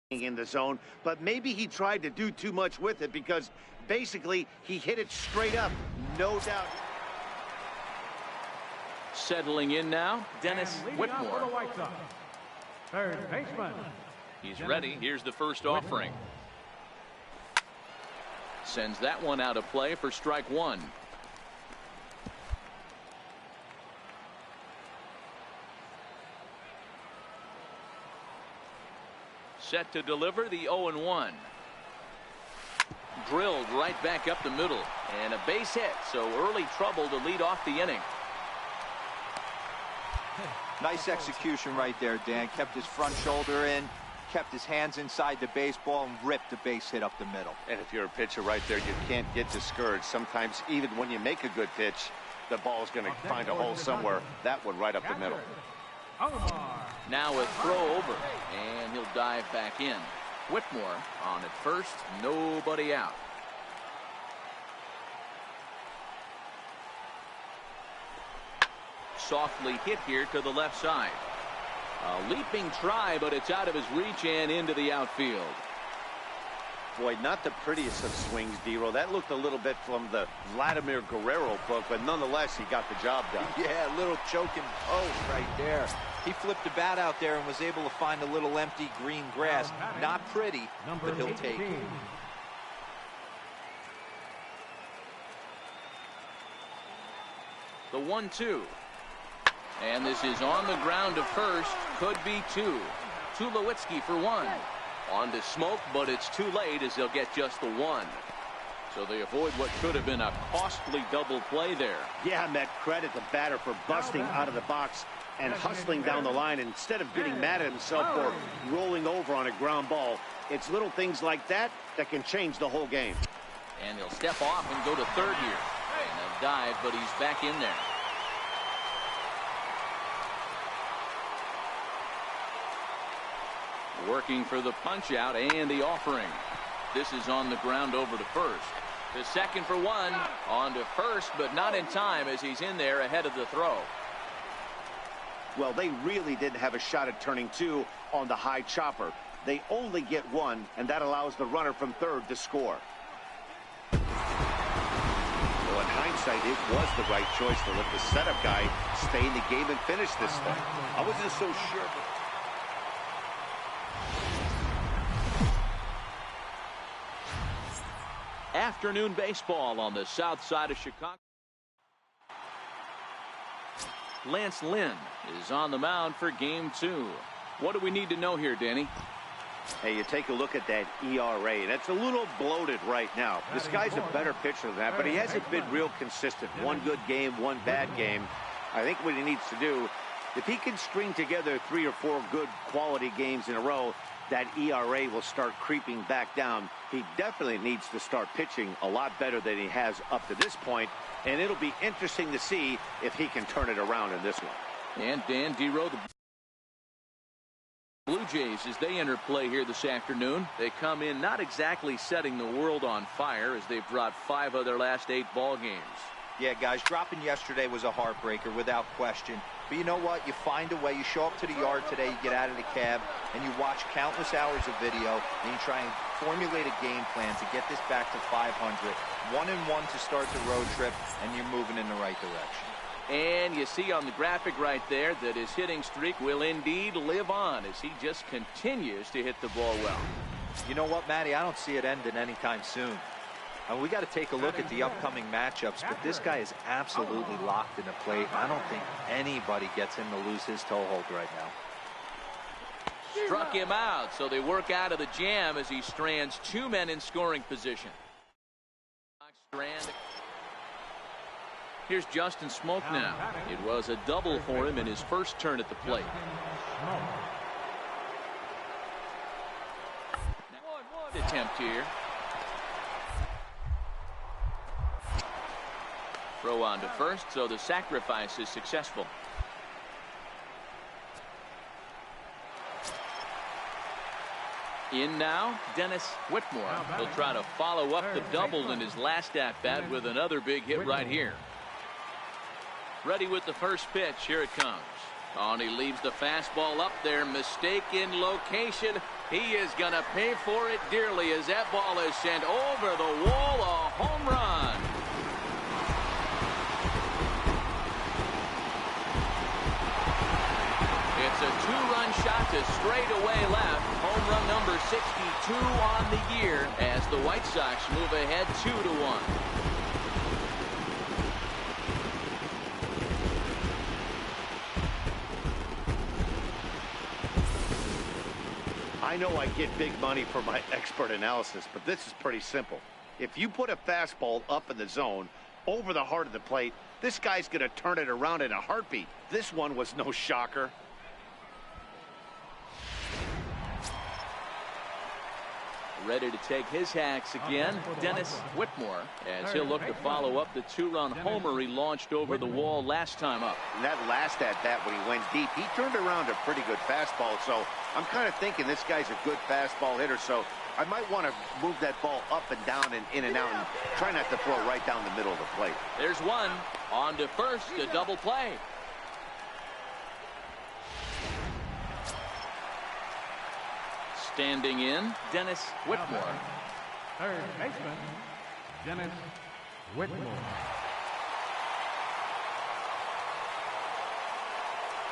Speaker 3: In the zone, but maybe he tried to do too much with it, because basically he hit it straight up, no doubt.
Speaker 2: Settling in now, Dennis Whitmore.
Speaker 4: Third baseman.
Speaker 2: He's ready. Here's the first offering. Sends that one out of play for strike one. Set to deliver the 0-1. Drilled right back up the middle, and a base hit, so early trouble to lead off the inning.
Speaker 5: Nice execution right there, Dan. Kept his front shoulder in, kept his hands inside the baseball, and ripped the base hit up the middle.
Speaker 3: And if you're a pitcher right there, you can't get discouraged. Sometimes even when you make a good pitch, the ball's going to find a hole somewhere. That one right up the middle.
Speaker 2: Now a throw over, and he'll dive back in. Whitmore on at first, nobody out. softly hit here to the left side. A leaping try, but it's out of his reach and into the outfield.
Speaker 3: Boy, not the prettiest of swings, D-Roll. That looked a little bit from the Vladimir Guerrero book, but nonetheless, he got the job done.
Speaker 5: Yeah, a little choking post right there. He flipped the bat out there and was able to find a little empty green grass. Not pretty, but he'll take it.
Speaker 2: The 1-2. And this is on the ground to first. Could be two. Tulowitzki for one. On to Smoke, but it's too late as they'll get just the one. So they avoid what could have been a costly double play there.
Speaker 3: Yeah, Met, credit the batter for busting out of the box and hustling down the line instead of getting mad at himself for rolling over on a ground ball. It's little things like that that can change the whole game.
Speaker 2: And he'll step off and go to third here. And a dive, but he's back in there. Working for the punch out and the offering. This is on the ground over to first. The second for one. On to first, but not in time as he's in there ahead of the throw.
Speaker 3: Well, they really didn't have a shot at turning two on the high chopper. They only get one, and that allows the runner from third to score. Well, in hindsight, it was the right choice to let the setup guy stay in the game and finish this thing. I wasn't so sure.
Speaker 2: Afternoon baseball on the south side of Chicago. Lance Lynn is on the mound for game 2. What do we need to know here, Danny?
Speaker 3: Hey, you take a look at that ERA. That's a little bloated right now. This guy's a better pitcher than that, but he hasn't been real consistent. One good game, one bad game. I think what he needs to do, if he can string together 3 or 4 good quality games in a row, that ERA will start creeping back down. He definitely needs to start pitching a lot better than he has up to this point, and it'll be interesting to see if he can turn it around in this one.
Speaker 2: And Dan Dero, the Blue Jays, as they enter play here this afternoon, they come in not exactly setting the world on fire as they've dropped 5 of their last 8 ball games.
Speaker 5: Yeah, guys, dropping yesterday was a heartbreaker without question. But you know what? You find a way. You show up to the yard today, you get out of the cab, and you watch countless hours of video, and you try and formulate a game plan to get this back to 500. 1-1 to start the road trip, and you're moving in the right direction.
Speaker 2: And you see on the graphic right there that his hitting streak will indeed live on as he just continues to hit the ball well.
Speaker 5: You know what, Matty? I don't see it ending anytime soon. And we got to take a look at the upcoming matchups, but this guy is absolutely locked in the plate. I don't think anybody gets him to lose his toehold right now.
Speaker 2: Struck him out, so they work out of the jam as he strands 2 men in scoring position. Here's Justin Smoke now. It was a double for him in his first turn at the plate. Attempt here. Throw on to first, so the sacrifice is successful. In now, Dennis Whitmore. He'll try to follow up the double in his last at-bat with another big hit right here. Ready with the first pitch. Here it comes. Oh, and he leaves the fastball up there. Mistake in location. He is going to pay for it dearly as that ball is sent over the wall. A home run. It's a 2-run shot to straightaway left. Home run number 62 on the year as the White Sox move ahead 2-1.
Speaker 3: I know I get big money for my expert analysis, but this is pretty simple. If you put a fastball up in the zone over the heart of the plate, this guy's going to turn it around in a heartbeat. This one was no shocker.
Speaker 2: Ready to take his hacks again, Dennis Whitmore, as he'll look to follow up the 2-run homer he launched over the wall last time up.
Speaker 3: And that last at-bat when he went deep, he turned around a pretty good fastball, so I'm kind of thinking this guy's a good fastball hitter, so I might want to move that ball up and down and in and out and try not to throw right down the middle of the plate.
Speaker 2: There's one. On to first, a double play. Standing in, Dennis Whitmore.
Speaker 4: Third baseman, Dennis Whitmore.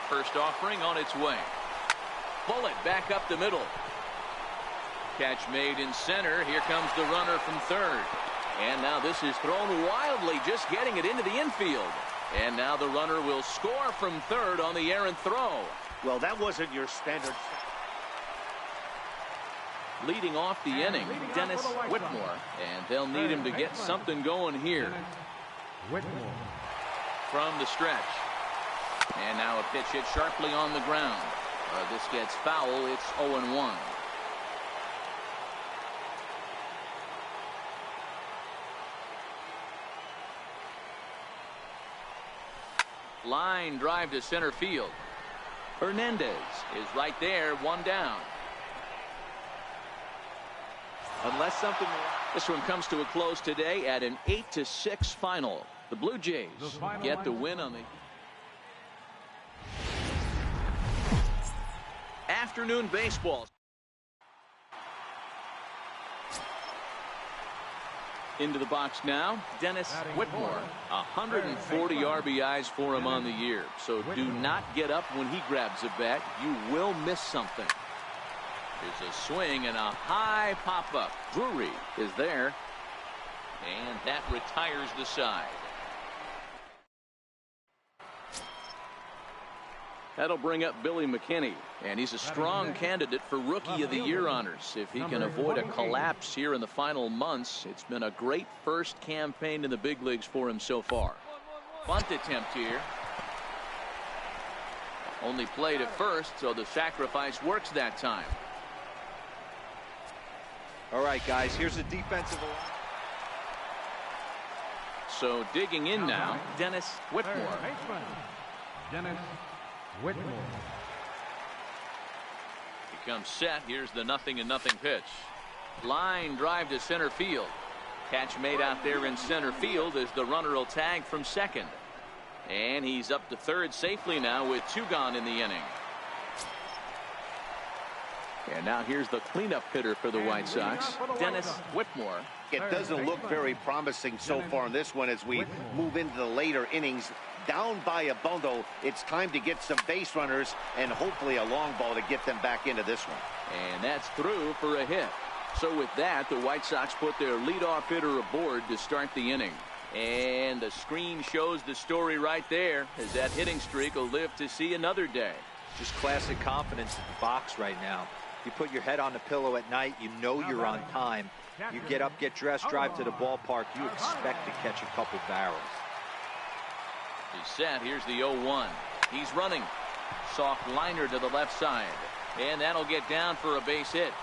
Speaker 2: First offering on its way. Bullet back up the middle. Catch made in center. Here comes the runner from third. And now this is thrown wildly, just getting it into the infield. And now the runner will score from third on the errant throw.
Speaker 3: Well, that wasn't your standard.
Speaker 2: Leading off the inning, Dennis Whitmore. And they'll need him to get something going here.
Speaker 4: Whitmore.
Speaker 2: From the stretch. And now a pitch hit sharply on the ground. This gets foul. It's 0-1. Line drive to center field. Hernandez is right there, one down.
Speaker 5: Unless something...
Speaker 2: This one comes to a close today at an 8-6 final. The Blue Jays get the win on the afternoon baseball. Into the box now, Dennis Whitmore. 140 RBIs for him on the year. So do not get up when he grabs a bat. You will miss something. There's a swing and a high pop-up. Drury is there. And that retires the side. That'll bring up Billy McKinney, and he's a strong candidate for Rookie of the Year honors. If he can avoid a collapse here in the final months, it's been a great first campaign in the big leagues for him so far. Bunt attempt here. Only played at first, so the sacrifice works that time.
Speaker 5: All right, guys, here's a defensive...
Speaker 2: So digging in now, Dennis Whitmore.
Speaker 4: Dennis Whitmore.
Speaker 2: He comes set. Here's the 0-0 pitch. Line drive to center field. Catch made out there in center field as the runner will tag from second. And he's up to third safely now with 2 gone in the inning. And now here's the cleanup hitter for the White Sox, Dennis Whitmore.
Speaker 3: It doesn't look very promising so far in this one as we move into the later innings. Down by a bundle, it's time to get some base runners and hopefully a long ball to get them back into this one.
Speaker 2: And that's through for a hit. So with that, the White Sox put their leadoff hitter aboard to start the inning. And the screen shows the story right there, as that hitting streak will live to see another day.
Speaker 5: Just classic confidence in the box right now. You put your head on the pillow at night, you know you're on time. You get up, get dressed, drive to the ballpark, you expect to catch a couple barrels.
Speaker 2: He's set. Here's the 0-1. He's running. Soft liner to the left side. And that'll get down for a base hit.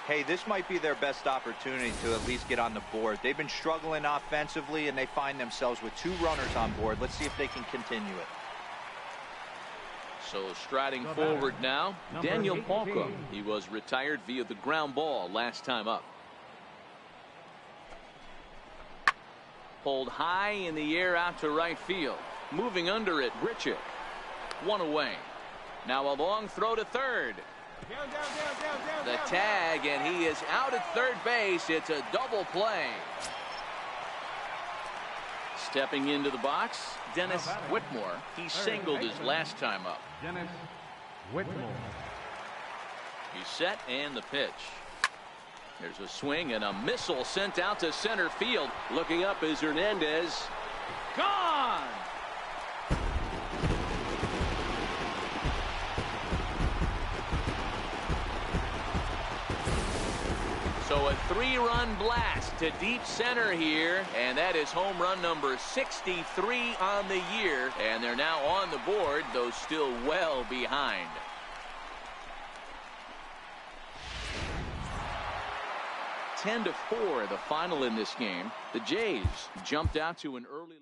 Speaker 5: Hey, this might be their best opportunity to at least get on the board. They've been struggling offensively, and they find themselves with 2 runners on board. Let's see if they can continue it.
Speaker 2: So striding forward now, Daniel Palka. He was retired via the ground ball last time up. Pulled high in the air out to right field. Moving under it, Grichuk. 1 away. Now a long throw to third. The tag, and he is out at third base. It's a double play. Stepping into the box, Dennis Whitmore. He singled his last time up.
Speaker 4: Dennis Whitmore.
Speaker 2: He's set, and the pitch. There's a swing and a missile sent out to center field. Looking up is Hernandez. Gone! So a 3-run blast to deep center here, and that is home run number 63 on the year, and they're now on the board, though still well behind. Ten to 4, the final in this game. The Jays jumped out to an early lead.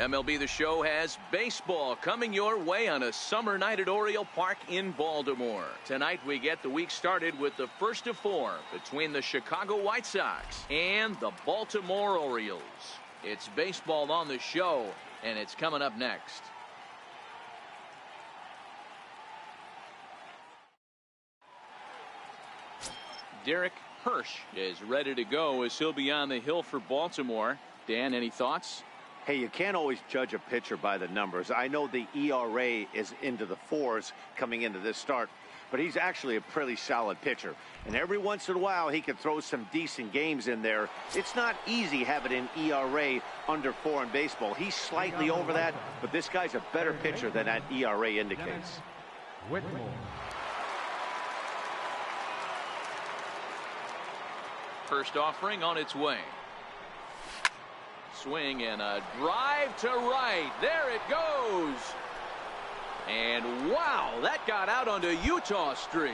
Speaker 2: MLB The Show has baseball coming your way on a summer night at Oriole Park in Baltimore. Tonight we get the week started with the first of 4 between the Chicago White Sox and the Baltimore Orioles. It's baseball on the show, and it's coming up next. Derek Hirsch is ready to go as he'll be on the hill for Baltimore. Dan, any thoughts?
Speaker 3: Hey, you can't always judge a pitcher by the numbers. I know the ERA is into the 4s coming into this start, but he's actually a pretty solid pitcher. And every once in a while, he can throw some decent games in there. It's not easy having an ERA under 4 in baseball. He's slightly over that, but this guy's a better pitcher than that ERA indicates.
Speaker 4: Whitmore.
Speaker 2: First offering on its way. Swing and a drive to right. There it goes. And wow, that got out onto Utah Street.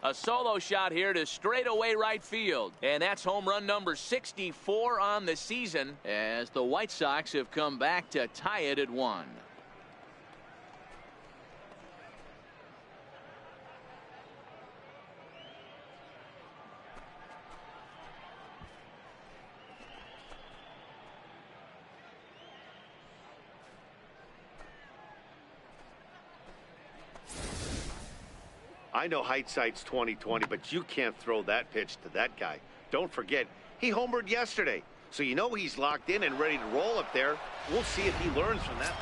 Speaker 2: A solo shot here to straightaway right field. And that's home run number 64 on the season as the White Sox have come back to tie it at 1.
Speaker 3: I know hindsight's 20/20, but you can't throw that pitch to that guy. Don't forget, he homered yesterday. So you know he's locked in and ready to roll up there. We'll see if he learns from that.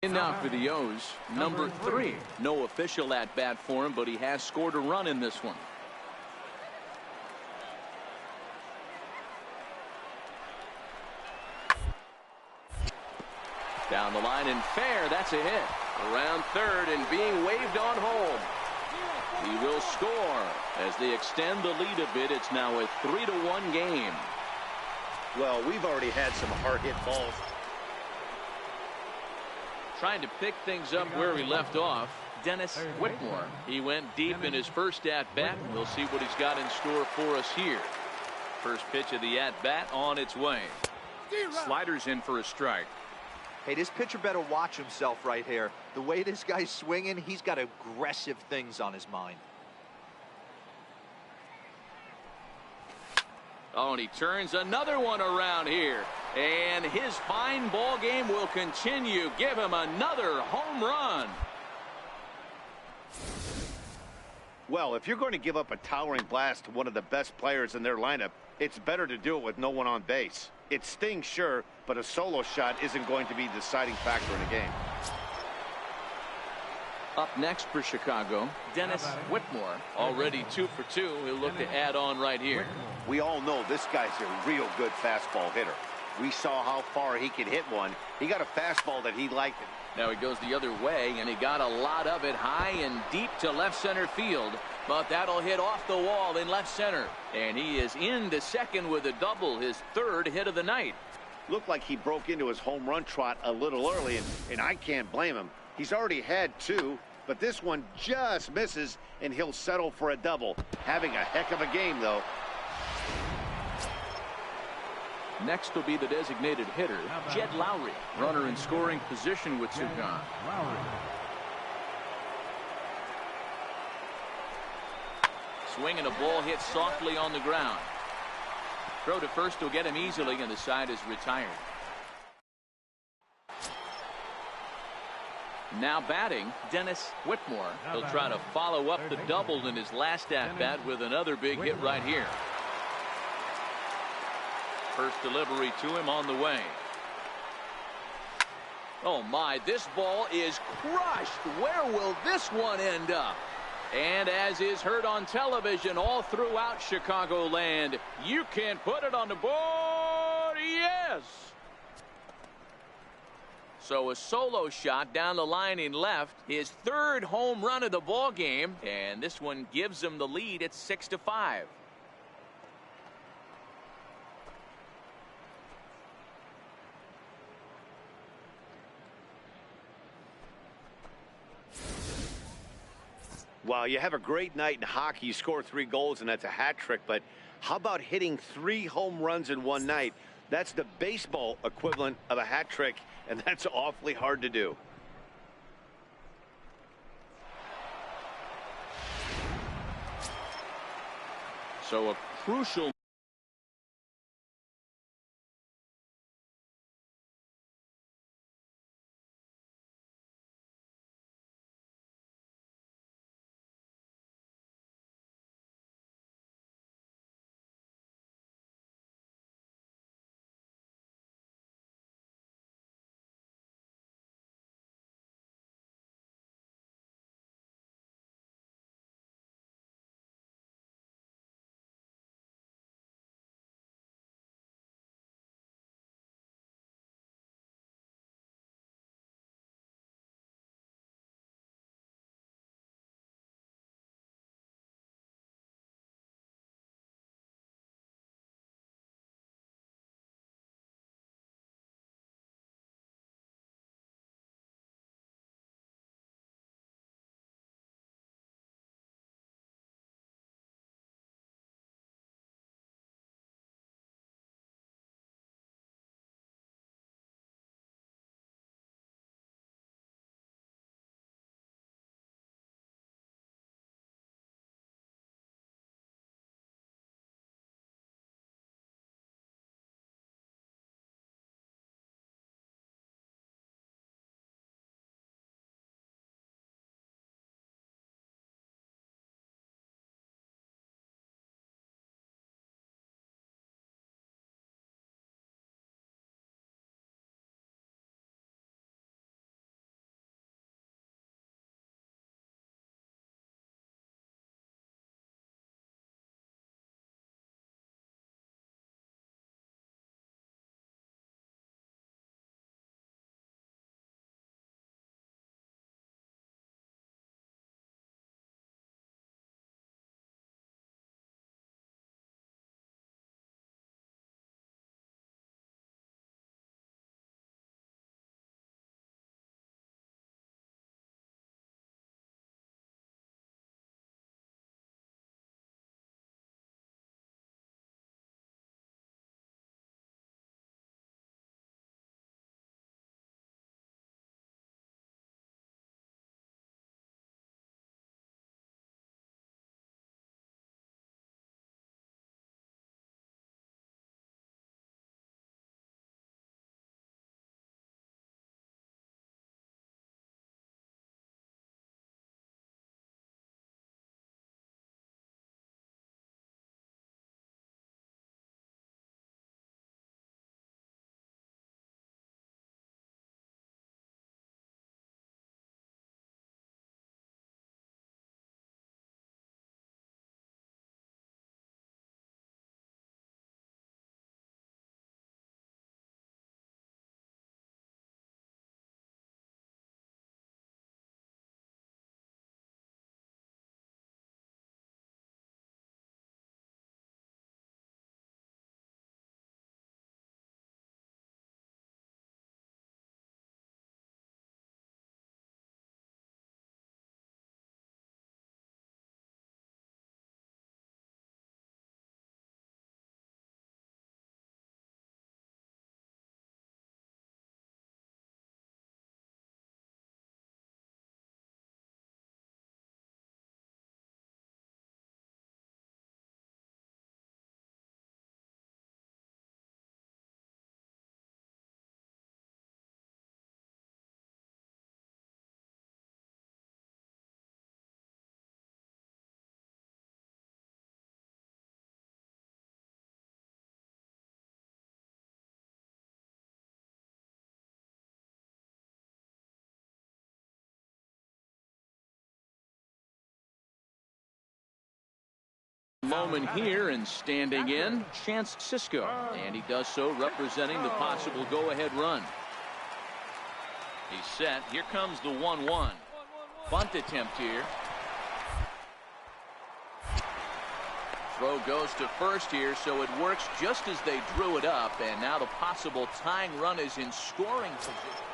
Speaker 2: And now for the O's, number 3. No official at bat for him, but he has scored a run in this one. Down the line and fair. That's a hit. Around third and being waved on home. He will score as they extend the lead a bit. It's now a 3-1 game.
Speaker 3: Well, we've already had some hard-hit balls.
Speaker 2: Trying to pick things up where he left off, Dennis Whitmore. He went deep in his first at-bat. We'll see what he's got in store for us here. First pitch of the at-bat on its way. Sliders in for a strike.
Speaker 5: Hey, this pitcher better watch himself right here. The way this guy's swinging, he's got aggressive things on his mind.
Speaker 2: Oh, and he turns another one around here. And his fine ball game will continue. Give him another home run.
Speaker 3: Well, if you're going to give up a towering blast to one of the best players in their lineup, it's better to do it with no one on base. It stings, sure, but a solo shot isn't going to be the deciding factor in a game.
Speaker 2: Up next for Chicago, Dennis Whitmore. Already 2 for 2. He'll look to add on right here.
Speaker 3: We all know this guy's a real good fastball hitter. We saw how far he could hit one. He got a fastball that he liked.
Speaker 2: Now he goes the other way, and he got a lot of it high and deep to left center field. But that'll hit off the wall in left center. And he is into second with a double, his 3rd hit of the night.
Speaker 3: Looked like he broke into his home run trot a little early, and I can't blame him. He's already had 2, but this one just misses, and he'll settle for a double. Having a heck of a game, though.
Speaker 2: Next will be the designated hitter, Jed Lowry. Runner in scoring position with 2 gone. Swinging a ball hit softly on the ground. Throw to first will get him easily, and the side is retired. Now batting, Dennis Whitmore. He'll try to follow up the double in his last at-bat with another big hit right here. First delivery to him on the way. Oh my, this ball is crushed. Where will this one end up? And as is heard on television all throughout Chicagoland, you can put it on the board. Yes. So a solo shot down the line in left, his 3rd home run of the ball game, and this one gives him the lead at 6-5.
Speaker 3: Wow, you have a great night in hockey. You score 3 goals, and that's a hat trick. But how about hitting 3 home runs in one night? That's the baseball equivalent of a hat trick, and that's awfully hard to do.
Speaker 2: So a crucial moment here, and standing in, Chance Sisco. And he does so representing the possible go-ahead run. He's set. Here comes the 1-1. Bunt attempt here. Throw goes to first here, so it works just as they drew it up. And now the possible tying run is in scoring position.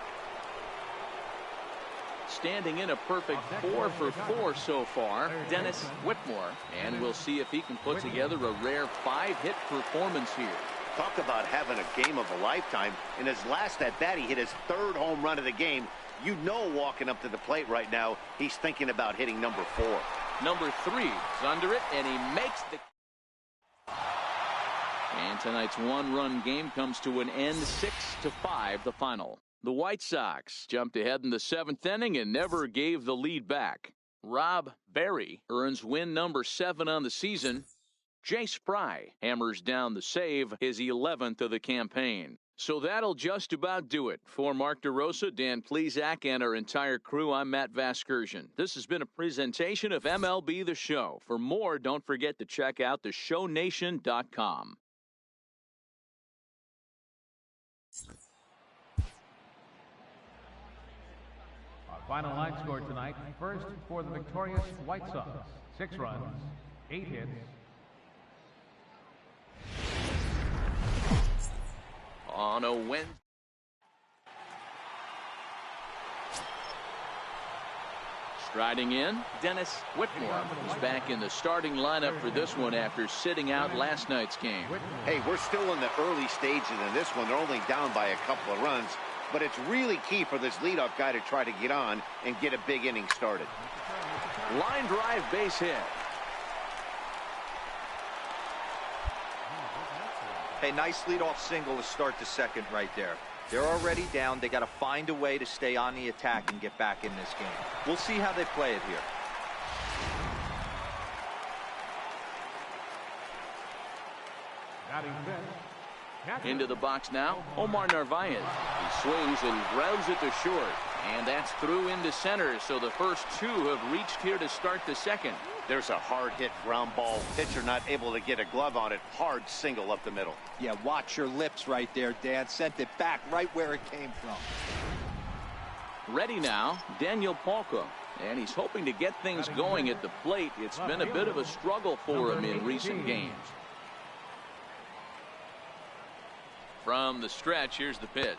Speaker 2: Standing in a perfect 4 for 4 so far, Dennis Whitmore. And we'll see if he can put together a rare 5-hit performance here.
Speaker 3: Talk about having a game of a lifetime. In his last at-bat, he hit his 3rd home run of the game. You know, walking up to the plate right now, he's thinking about hitting number 4.
Speaker 2: Number 3 is under it, and he makes the And tonight's one-run game comes to an end, 6-5 the final. The White Sox jumped ahead in the 7th inning and never gave the lead back. Rob Berry earns win number 7 on the season. Jace Fry hammers down the save, his 11th of the campaign. So that'll just about do it. For Mark DeRosa, Dan Plesac, and our entire crew, I'm Matt Vasgersian. This has been a presentation of MLB The Show. For more, don't forget to check out theshownation.com.
Speaker 4: Our final line score tonight. First for the victorious White Sox. 6 runs, 8 hits.
Speaker 2: On a win. Striding in, Dennis Whitmore is back in the starting lineup for this one after sitting out last night's game.
Speaker 3: Hey, we're still in the early stages in this one. They're only down by a couple of runs, but it's really key for this leadoff guy to try to get on and get a big inning started.
Speaker 2: Line drive base hit.
Speaker 5: Hey, nice leadoff single to start the second right there. They're already down. They got to find a way to stay on the attack and get back in this game. We'll see how they play it here.
Speaker 2: Into the box now, Omar Narvaez. He swings and grounds it to short. And that's through into center, so the first 2 have reached here to start the second.
Speaker 3: There's a hard hit ground ball. Pitcher not able to get a glove on it. Hard single up the middle.
Speaker 5: Yeah, watch your lips right there, Dan. Sent it back right where it came from.
Speaker 2: Ready now, Daniel Palka. And he's hoping to get things going at the plate. It's been a bit of a struggle for him in recent games. From the stretch, here's the pitch.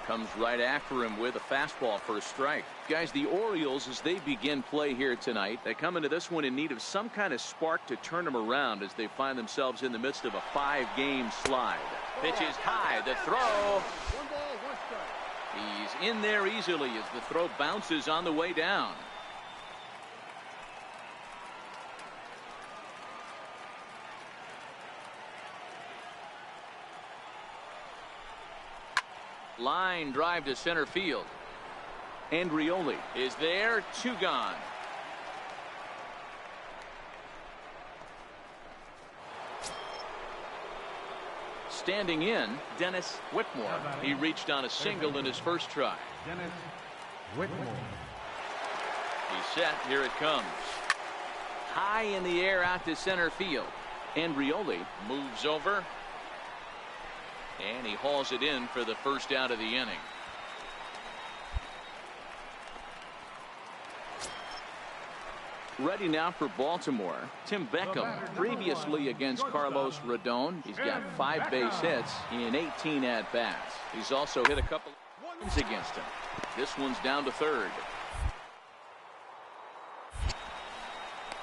Speaker 2: Comes right after him with a fastball for a strike. Guys, the Orioles, as they begin play here tonight, they come into this one in need of some kind of spark to turn them around as they find themselves in the midst of a 5-game slide. Pitch is high, the throw. He's in there easily as the throw bounces on the way down. Line drive to center field. Andrioli is there, 2 gone. Standing in, Dennis Whitmore. He reached on a single in his first try.
Speaker 4: Dennis Whitmore.
Speaker 2: He's set, here it comes. High in the air out to center field. Andrioli moves over. And he hauls it in for the first out of the inning. Ready now for Baltimore. Tim Beckham, previously against Carlos Rodon. He's got 5 base hits in 18 at-bats. He's also hit a couple of runs against him. This one's down to third.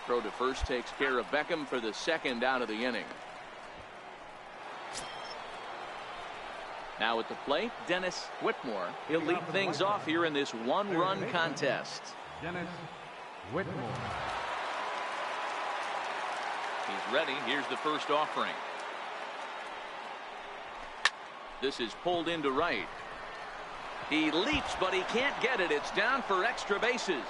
Speaker 2: Throw to first takes care of Beckham for the second out of the inning. Now at the plate, Dennis Whitmore. He'll lead things off here in this 1-run contest.
Speaker 4: Dennis Whitmore.
Speaker 2: He's ready. Here's the first offering. This is pulled into right. He leaps, but he can't get it. It's down for extra bases.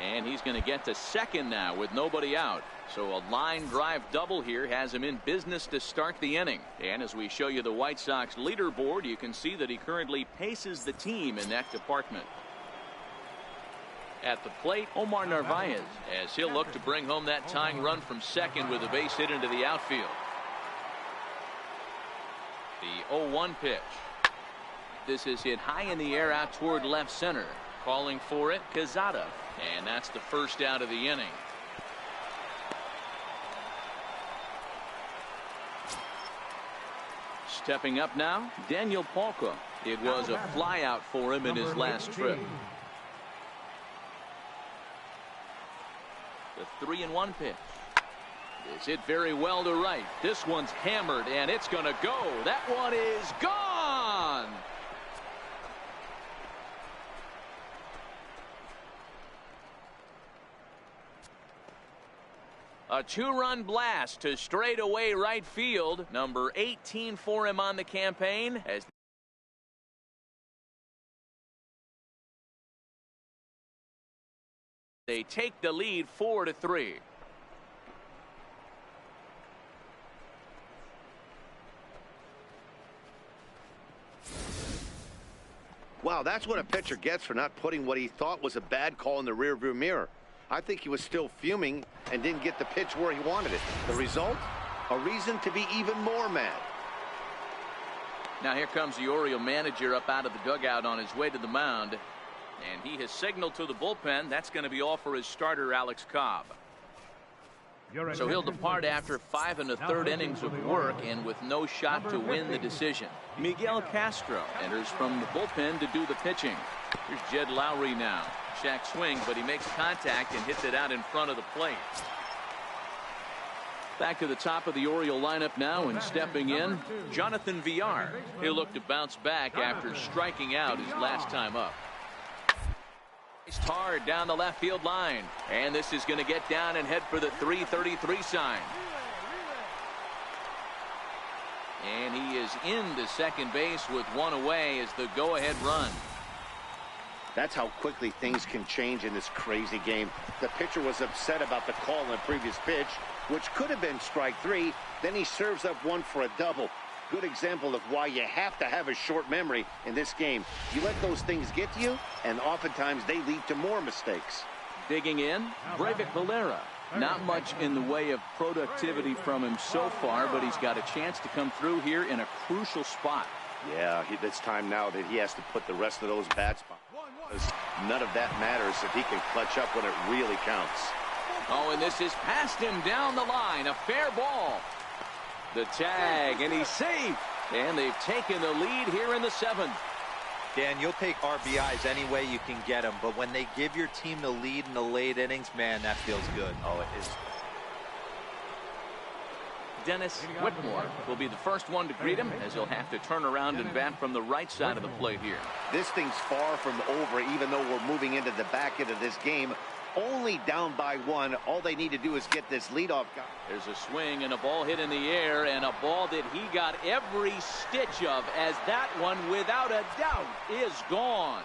Speaker 2: And he's going to get to second now with nobody out. So a line drive double here has him in business to start the inning. And as we show you the White Sox leaderboard, you can see that he currently paces the team in that department. At the plate, Omar Narvaez, as he'll look to bring home that tying run from second with a base hit into the outfield. The 0-1 pitch. This is hit high in the air out toward left center. Calling for it, Quezada. And that's the first out of the inning. Stepping up now, Daniel Palka. It was a flyout for him in his last trip. The 3-1 pitch. Is hit very well to right. This one's hammered, and it's going to go. That one is gone. A two-run blast to straightaway right field. Number 18 for him on the campaign as they take the lead 4-3.
Speaker 3: Wow, that's what a pitcher gets for not putting what he thought was a bad call in the rearview mirror. I think he was still fuming and didn't get the pitch where he wanted it. The result? A reason to be even more mad.
Speaker 2: Now here comes the Oriole manager up out of the dugout on his way to the mound. And he has signaled to the bullpen. That's going to be all for his starter, Alex Cobb. So he'll depart after 5 1/3 innings of work and with no shot to win the decision. Miguel Castro enters from the bullpen to do the pitching. Here's Jed Lowry now. Shack swing, but he makes contact and hits it out in front of the plate. Back to the top of the Oriole lineup now, and stepping in, Jonathan Villar. He'll look to bounce back after striking out his last time up. Hard down the left field line, and this is going to get down and head for the 333 sign. And he is into second base with one away as the go-ahead run.
Speaker 3: That's how quickly things can change in this crazy game. The pitcher was upset about the call on the previous pitch, which could have been strike 3. Then he serves up one for a double. Good example of why you have to have a short memory in this game. You let those things get to you, and oftentimes they lead to more mistakes.
Speaker 2: Digging in, Breivik Valera. Not much in the way of productivity from him so far, but he's got a chance to come through here in a crucial spot.
Speaker 3: Yeah, it's time now that he has to put the rest of those bats behind. None of that matters if he can clutch up when it really counts.
Speaker 2: Oh, and this is past him down the line. A fair ball. The tag, and he's safe. And they've taken the lead here in the 7th.
Speaker 5: Dan, you'll take RBIs any way you can get them, but when they give your team the lead in the late innings, man, that feels good.
Speaker 3: Oh, it is.
Speaker 2: Dennis Whitmore will be the first one to greet him, as he'll have to turn around and bat from the right side of the plate here.
Speaker 3: This thing's far from over, even though we're moving into the back end of this game. Only down by 1. All they need to do is get this leadoff guy.
Speaker 2: There's a swing and a ball hit in the air, and a ball that he got every stitch of, as that one, without a doubt, is gone.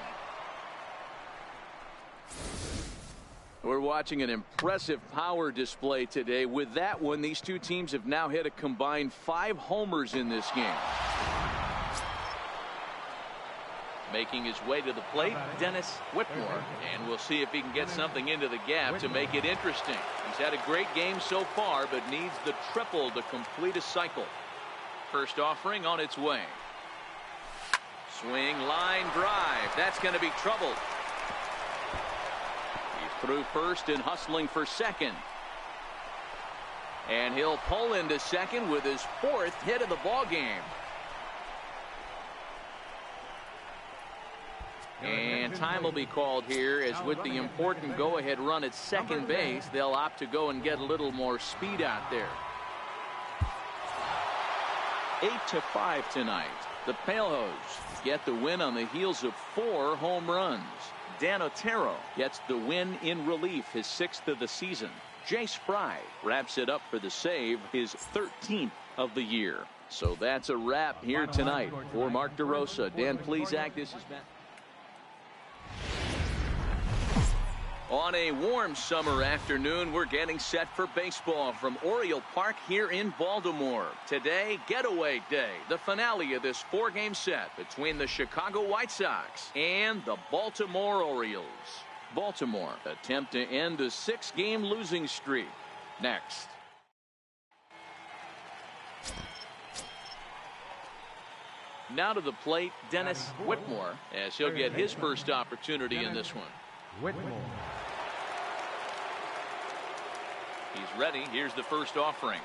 Speaker 2: We're watching an impressive power display today. With that one, these two teams have now hit a combined 5 homers in this game. Making his way to the plate, Dennis Whitmore. And we'll see if he can get something into the gap to make it interesting. He's had a great game so far, but needs the triple to complete a cycle. First offering on its way. Swing, line, drive. That's going to be trouble. He's through first and hustling for second. And he'll pull into second with his 4th hit of the ball game. And time will be called here, as with the important go-ahead run at second base, they'll opt to go and get a little more speed out there. 8-5 tonight. The Palehose get the win on the heels of 4 home runs. Dan Otero gets the win in relief, his 6th of the season. Jay Spry wraps it up for the save, his 13th of the year. So that's a wrap here tonight. For Mark DeRosa, Dan Plesac, this is Matt. On a warm summer afternoon, we're getting set for baseball from Oriole Park here in Baltimore. Today, Getaway Day, the finale of this 4-game set between the Chicago White Sox and the Baltimore Orioles. Baltimore attempt to end a 6-game losing streak. Next. Now to the plate, Dennis Whitmore, as he'll get his first opportunity in this one.
Speaker 4: Whitmore.
Speaker 2: He's ready. Here's the first offering.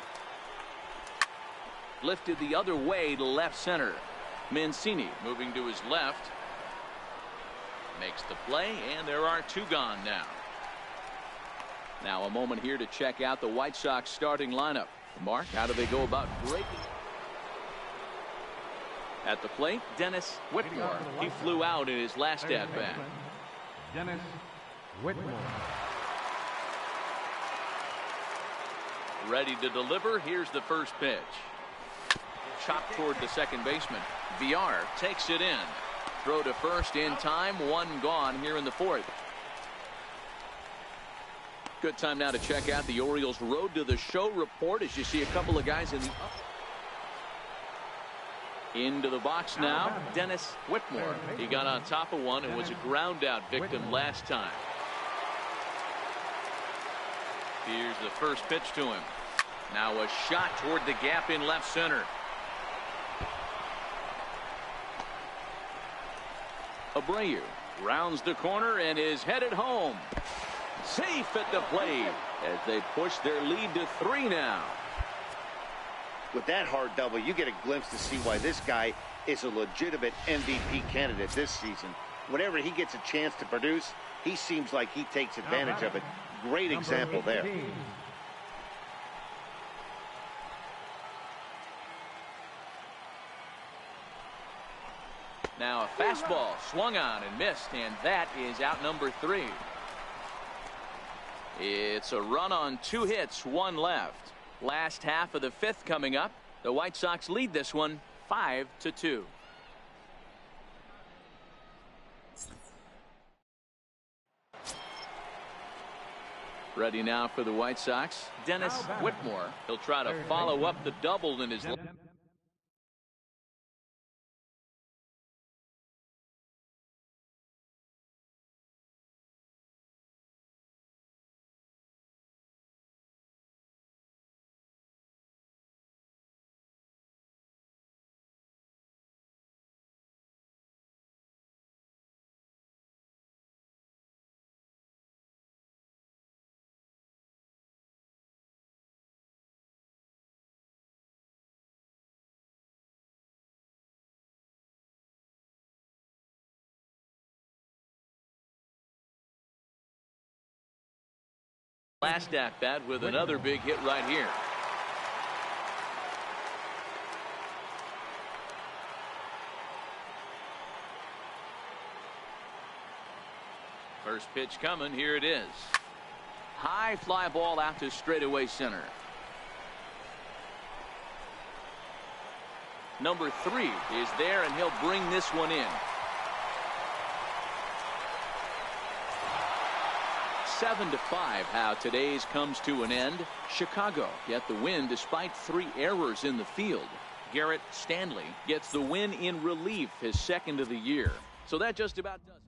Speaker 2: Lifted the other way to left center. Mancini moving to his left. Makes the play, and there are 2 gone now. Now a moment here to check out the White Sox starting lineup. Mark, how do they go about breaking? At the plate, Dennis Whitmore. He flew out in his last at-bat.
Speaker 4: Dennis Whitmore.
Speaker 2: Ready to deliver. Here's the first pitch. Chopped toward the second baseman. VR takes it in. Throw to first in time. One gone here in the fourth. Good time now to check out the Orioles' Road to the Show report as you see a couple of guys in the into the box now. Dennis Whitmore. He got on top of one and was a ground out victim last time. Here's the first pitch to him. Now a shot toward the gap in left center. Abreu rounds the corner and is headed home. Safe at the plate as they push their lead to 3 now.
Speaker 3: With that hard double, you get a glimpse to see why this guy is a legitimate MVP candidate this season. Whenever he gets a chance to produce, he seems like he takes advantage of it. Great example there.
Speaker 2: Now a fastball swung on and missed, and that is out number 3. It's a run on 2 hits, 1 left. Last half of the 5th coming up. The White Sox lead this one 5-2. Ready now for the White Sox. Dennis Whitmore. He'll try to follow up the double in his last at bat with another big hit right here. First pitch coming. Here it is. High fly ball out to straightaway center. Number 3 is there, and he'll bring this one in. 7-5, how today's comes to an end. Chicago get the win despite 3 errors in the field. Garrett Stanley gets the win in relief, his 2nd of the year. So that just about does it.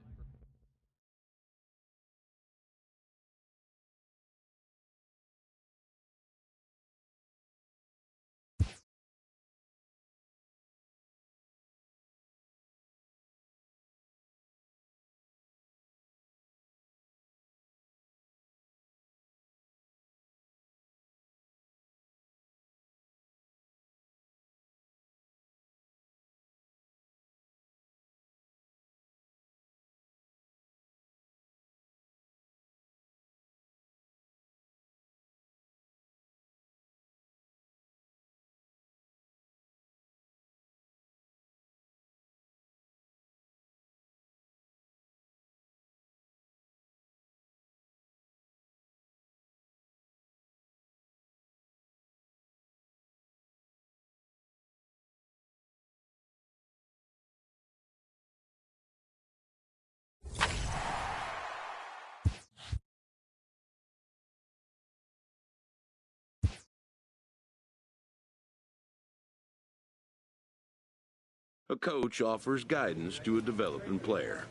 Speaker 1: A coach offers guidance to a developing player.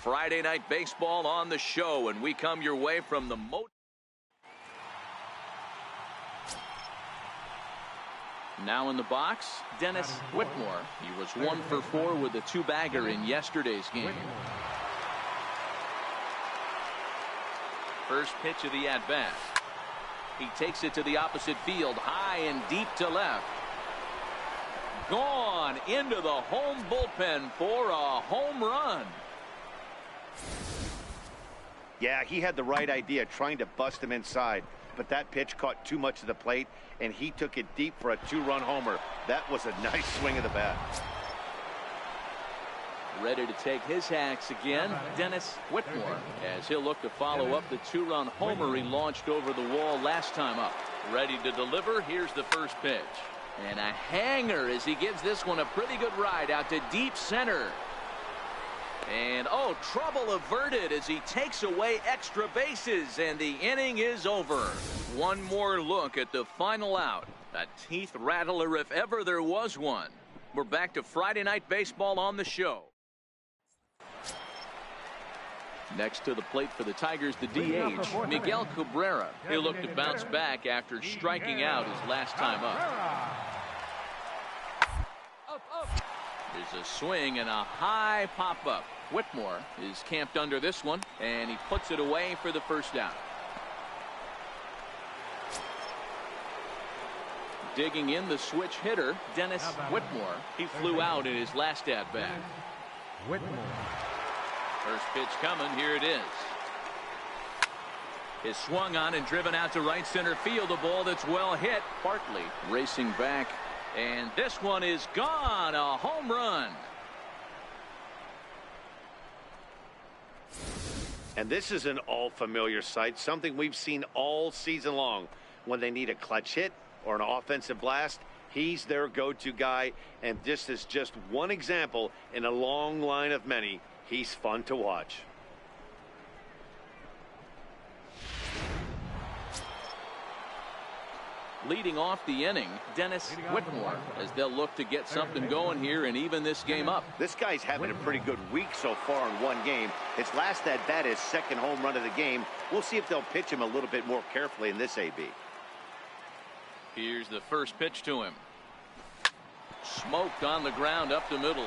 Speaker 2: Friday Night Baseball on the show, and we come your way from the Now in the box, Dennis Whitmore. He was 1 for 4 with a 2-bagger in yesterday's game. First pitch of the at-bat. He takes it to the opposite field, high and deep to left. Gone into the home bullpen for a home run.
Speaker 3: Yeah, he had the right idea, trying to bust him inside. But that pitch caught too much of the plate, and he took it deep for a 2-run homer. That was a nice swing of the bat.
Speaker 2: Ready to take his hacks again, Dennis Whitmore, as he'll look to follow up the 2-run homer he launched over the wall last time up. Ready to deliver. Here's the first pitch. And a hanger as he gives this one a pretty good ride out to deep center. And, oh, trouble averted as he takes away extra bases, and the inning is over. One more look at the final out. A teeth rattler if ever there was one. We're back to Friday Night Baseball on the show. Next to the plate for the Tigers, the DH, Miguel Cabrera. He'll look to bounce back after striking out his last time up. There's a swing and a high pop-up. Whitmore is camped under this one, and he puts it away for the first out. Digging in the switch hitter, Dennis Whitmore. He flew out in his last at-bat. First pitch coming. Here it is. Is swung on and driven out to right center field. A ball that's well hit. Bartley racing back. And this one is gone. A home run.
Speaker 3: And this is an all-familiar sight, something we've seen all season long. When they need a clutch hit or an offensive blast, he's their go-to guy. And this is just one example in a long line of many. He's fun to watch.
Speaker 2: Leading off the inning, Dennis Whitmore, as they'll look to get something going here and even this game up.
Speaker 3: This guy's having a pretty good week so far in one game. His last at-bat, his second home run of the game. We'll see if they'll pitch him a little bit more carefully in this AB.
Speaker 2: Here's the first pitch to him. Smoked on the ground up the middle.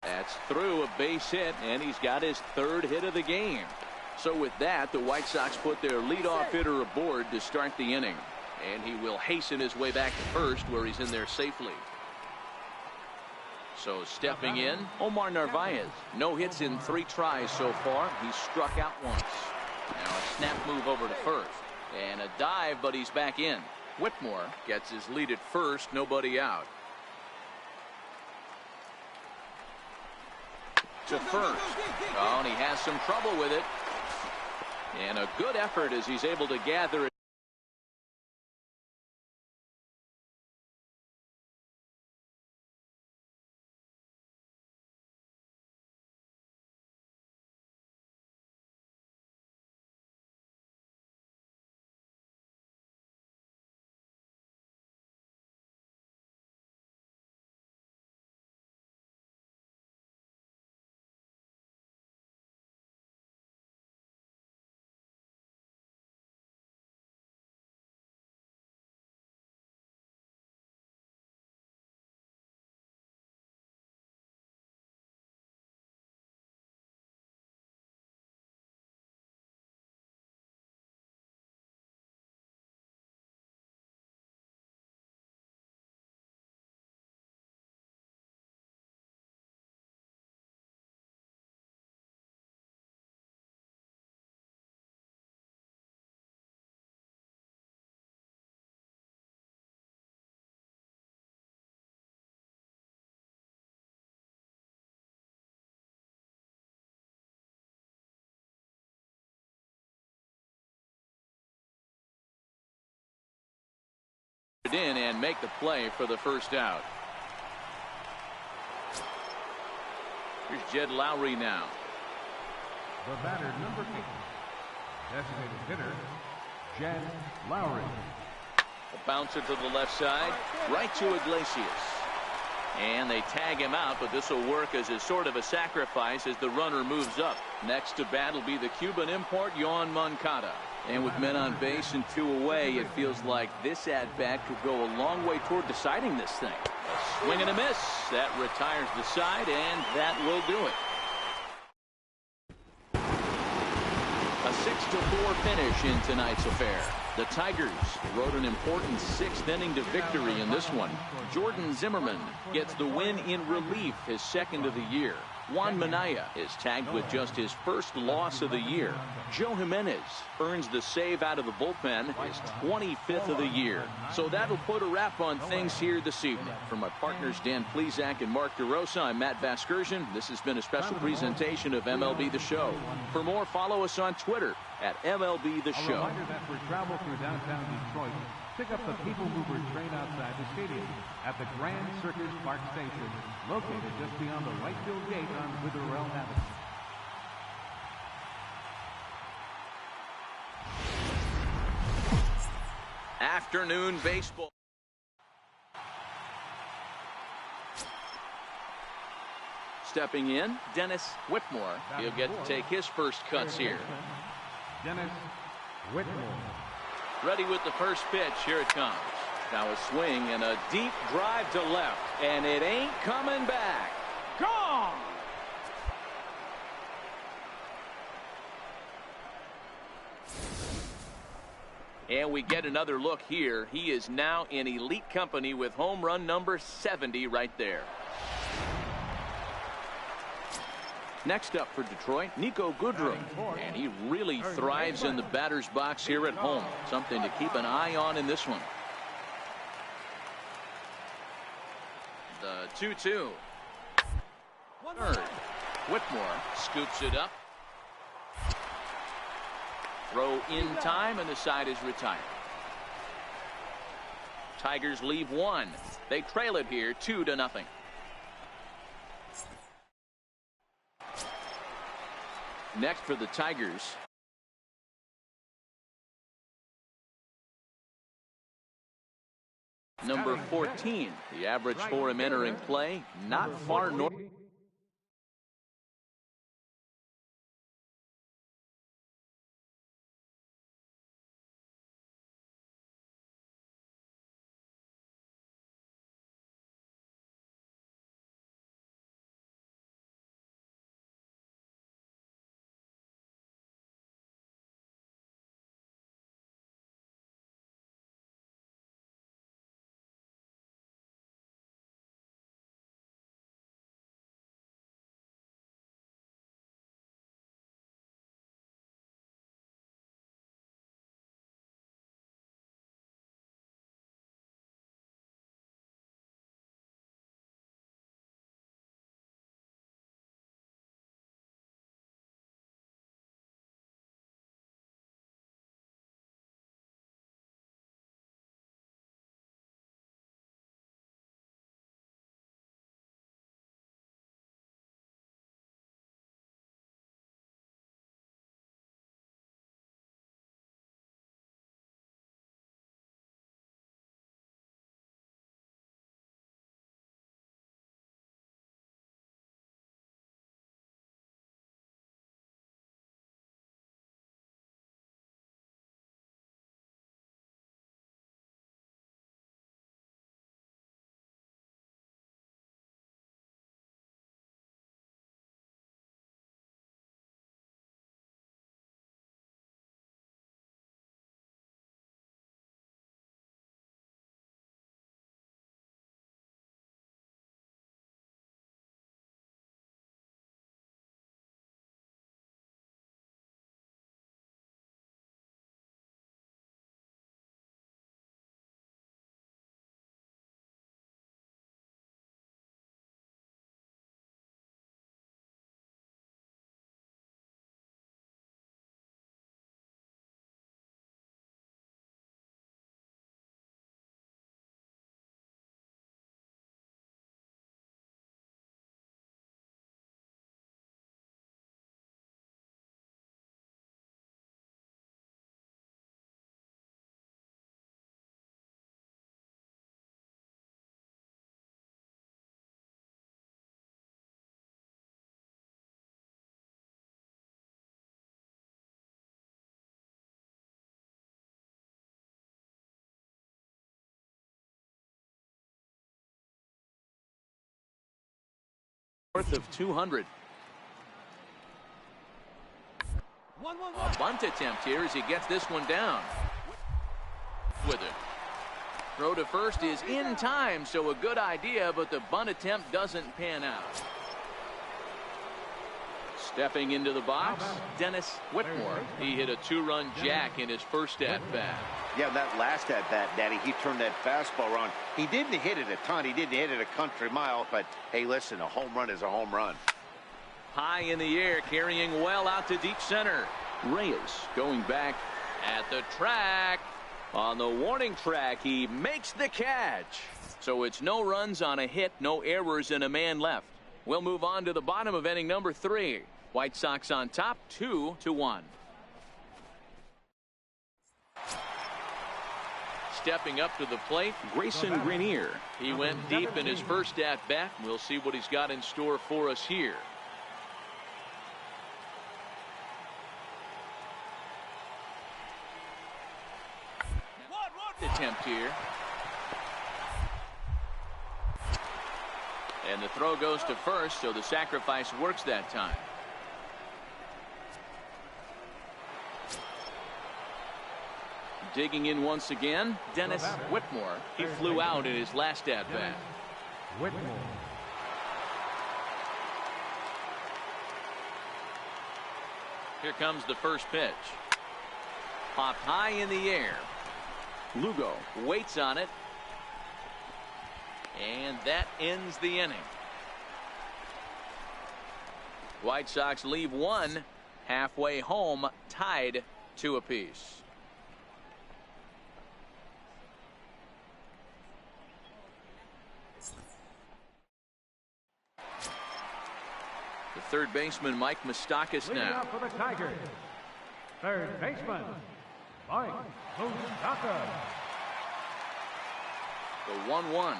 Speaker 2: That's through a base hit, and he's got his third hit of the game. So with that, the White Sox put their leadoff hitter aboard to start the inning. And he will hasten his way back to first, where he's in there safely. So stepping in, Omar Narvaez. No hits in 3 tries so far. He's struck out once. Now a snap move over to first. And a dive, but he's back in. Whitmore gets his lead at first, nobody out. To first. Oh, and he has some trouble with it. And a good effort as he's able to gather it. In and make the play for the first out. Here's Jed Lowry now.
Speaker 4: The batter, number 8. Designated hitter, Jed Lowry.
Speaker 2: A bouncer to the left side, right to Iglesias. And they tag him out, but this will work as a sort of a sacrifice as the runner moves up. Next to bat will be the Cuban import, Yoan Moncada. And with men on base and 2 away, it feels like this at-bat could go a long way toward deciding this thing. A swing and a miss. That retires the side, and that will do it. A 6-4 finish in tonight's affair. The Tigers rode an important 6th inning to victory in this one. Jordan Zimmerman gets the win in relief, his 2nd of the year. Juan Minaya is tagged with just his first loss of the year. Joe Jimenez earns the save out of the bullpen, his 25th of the year. So that'll put a wrap on things here this evening. For my partners Dan Plesac and Mark DeRosa, I'm Matt Vasgersian. This has been a special presentation of MLB The Show. For more, follow us on Twitter at MLB The Show.
Speaker 4: A reminder that for travel through downtown Detroit, pick up the People Mover train outside the stadium at the Grand Circus Park Station, located just beyond the right field gate on Witherell Avenue.
Speaker 2: Afternoon baseball. Stepping in, Dennis Whitmore. He'll get to take his first cuts here.
Speaker 4: Dennis Whitmore.
Speaker 2: Ready with the first pitch. Here it comes. Now a swing and a deep drive to left. And it ain't coming back. Gone! And we get another look here. He is now in elite company with home run number 70 right there. Next up for Detroit, Nico Goodrum. And he really thrives in the batter's box here at home. Something to keep an eye on in this one. The 2-2. Third. Whitmore scoops it up. Throw in time, and the side is retired. Tigers leave one. They trail it here 2-0. Next for the Tigers. Number 14. The average for him entering play, not far north. North of 200. A bunt attempt here as he gets this one down. With it. Throw to first is in time, so a good idea, but the bunt attempt doesn't pan out. Stepping into the box, Dennis Whitmore. He hit a two-run jack in his first at-bat.
Speaker 3: Yeah, that last at-bat, Daddy, he turned that fastball around. He didn't hit it a ton. He didn't hit it a country mile, but hey, listen, a home run is a home run.
Speaker 2: High in the air, carrying well out to deep center. Reyes going back at the track. On the warning track, he makes the catch. So it's no runs on a hit, no errors, and a man left. We'll move on to the bottom of inning number 3. White Sox on top, 2-1. Stepping up to the plate, Grayson Grenier. He went deep in his first at-bat. We'll see what he's got in store for us here. Attempt here. And the throw goes to first, so the sacrifice works that time. Digging in once again, Dennis Whitmore. He flew out in his last at-bat.
Speaker 4: Whitmore.
Speaker 2: Here comes the first pitch. Popped high in the air. Lugo waits on it. And that ends the inning. White Sox leave one halfway home, tied 2 apiece. The third baseman, Mike Moustakas,
Speaker 4: Leading
Speaker 2: now.
Speaker 4: up for the Tigers, third baseman, Mike Moustakas.
Speaker 2: The 1-1.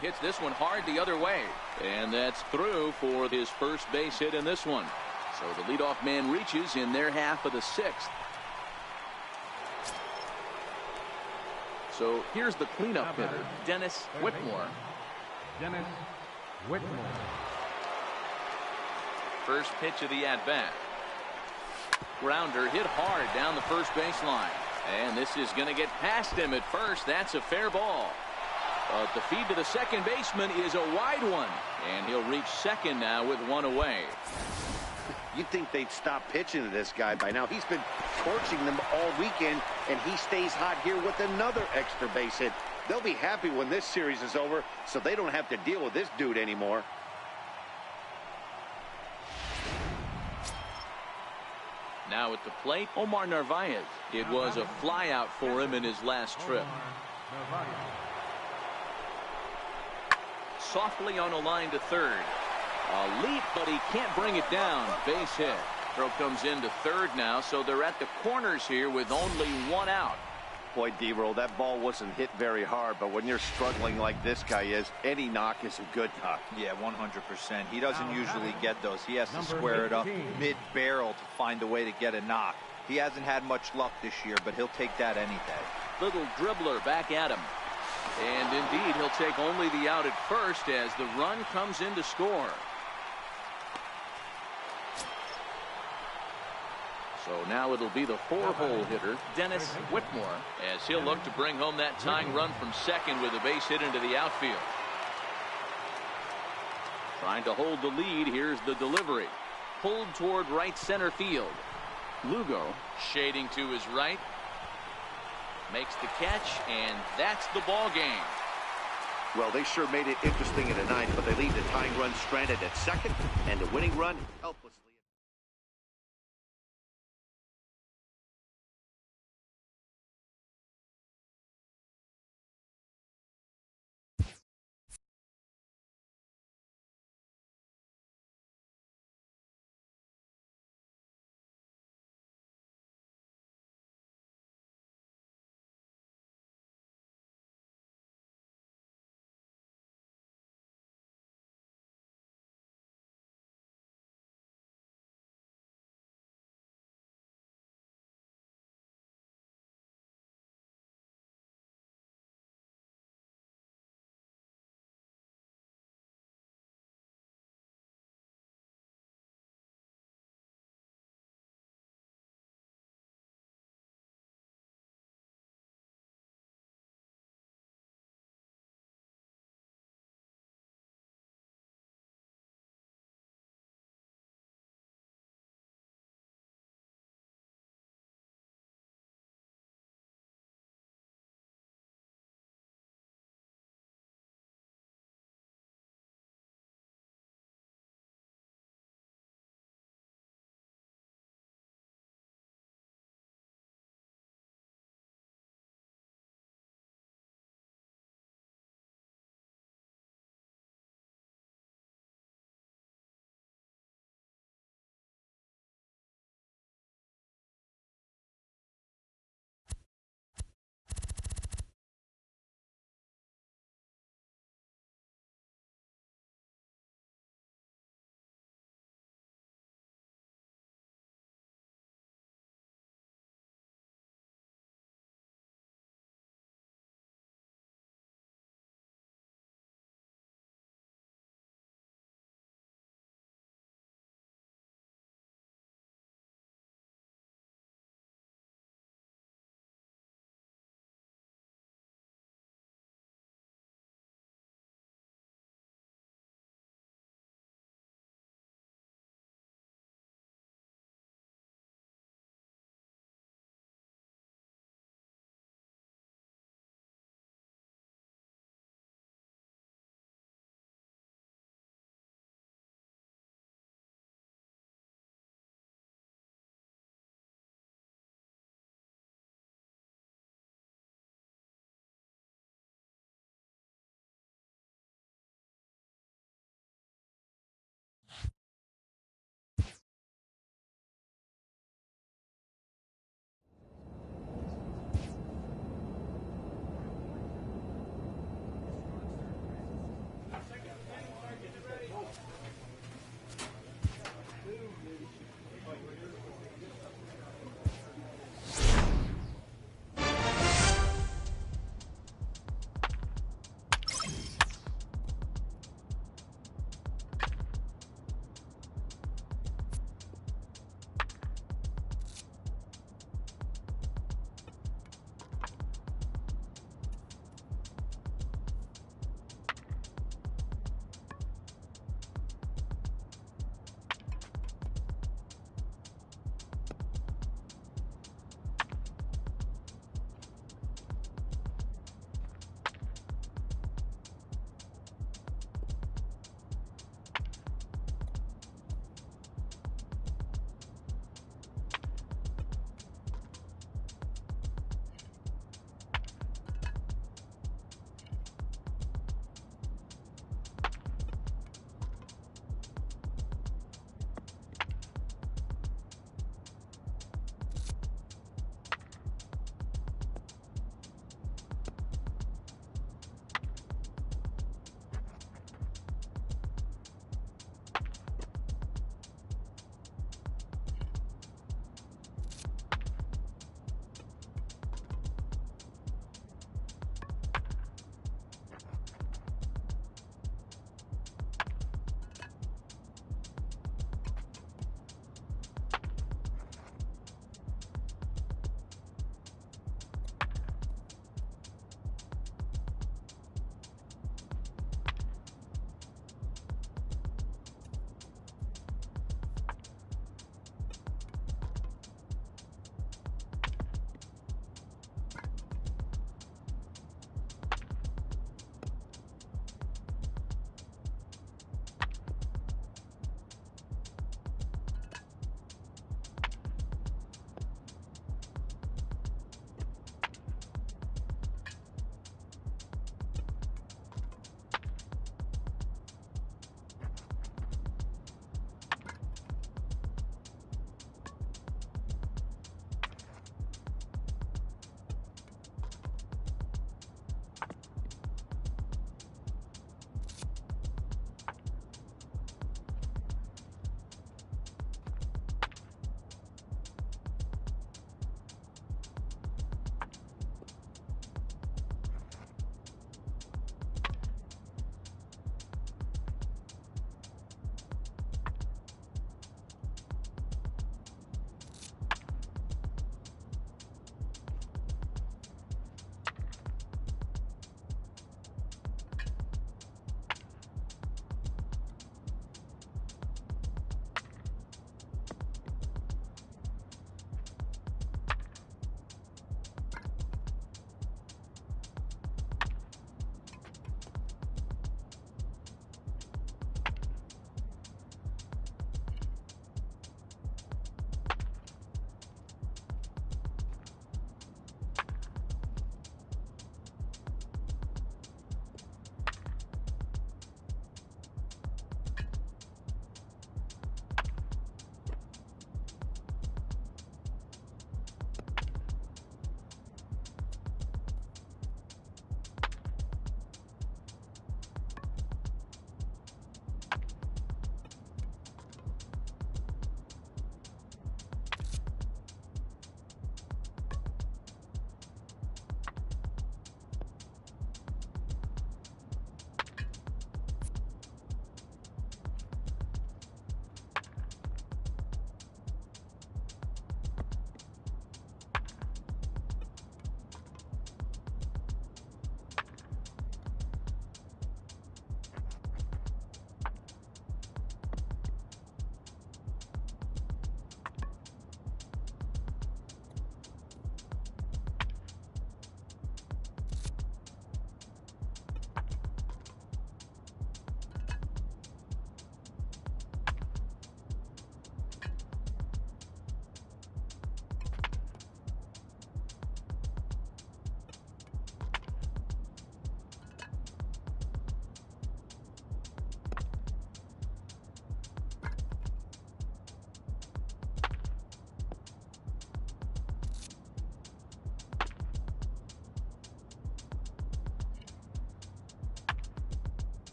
Speaker 2: Hits this one hard the other way. And that's through for his first base hit in this one. So the leadoff man reaches in their half of the 6th. So here's the cleanup hitter, Dennis Whitmore.
Speaker 4: Dennis Whitmore.
Speaker 2: First pitch of the at-bat. Grounder hit hard down the first baseline. And this is going to get past him at first. That's a fair ball. But the feed to the second baseman is a wide one. And he'll reach second now with one away.
Speaker 3: You'd think they'd stop pitching to this guy by now. He's been torching them all weekend, and he stays hot here with another extra base hit. They'll be happy when this series is over, so they don't have to deal with this dude anymore.
Speaker 2: Now at the plate, Omar Narvaez. It was a flyout for him in his last trip. Softly on a line to third. A leap, but he can't bring it down. Base hit. Throw comes into third now, so they're at the corners here with only one out.
Speaker 3: Boy, D-Roll, that ball wasn't hit very hard, but when you're struggling like this guy is, any knock is a good knock.
Speaker 5: Yeah, 100%. He doesn't usually get those. He has to square it up mid-barrel to find a way to get a knock. He hasn't had much luck this year, but he'll take that any day.
Speaker 2: Little dribbler back at him. And indeed, he'll take only the out at first as the run comes in to score. So now it'll be the 4-hole hitter, Dennis Whitmore, as he'll look to bring home that tying run from second with a base hit into the outfield. Trying to hold the lead. Here's the delivery. Pulled toward right center field. Lugo shading to his right. Makes the catch, and that's the ball game.
Speaker 3: Well, they sure made it interesting in the ninth, but they leave the tying run stranded at second, and the winning run helpless.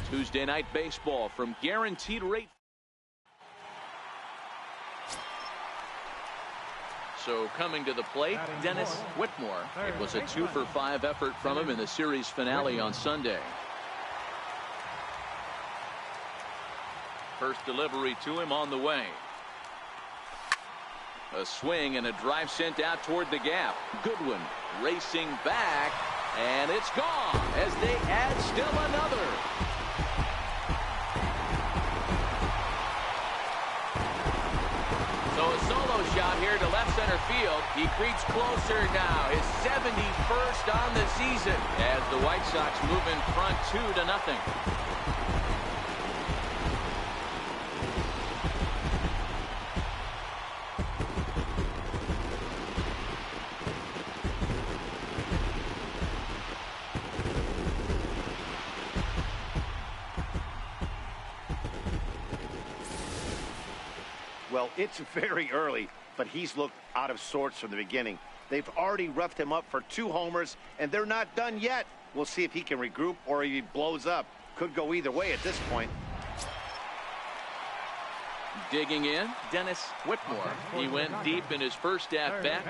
Speaker 2: Tuesday Night Baseball from Guaranteed Rate. So coming to the plate, Dennis Whitmore. It was a 2-for-5 effort from him in the series finale on Sunday. First delivery to him on the way. A swing and a drive sent out toward the gap. Goodwin racing back, and it's gone as they add still another. So a solo shot here to left center field. He creeps closer now. His 71st on the season as the White Sox move in front 2-0.
Speaker 3: Well, it's very early, but he's looked out of sorts from the beginning. They've already roughed him up for 2 homers, and they're not done yet. We'll see if he can regroup or if he blows up. Could go either way at this point.
Speaker 2: Digging in, Dennis Whitmore. He went deep in his first at-bat.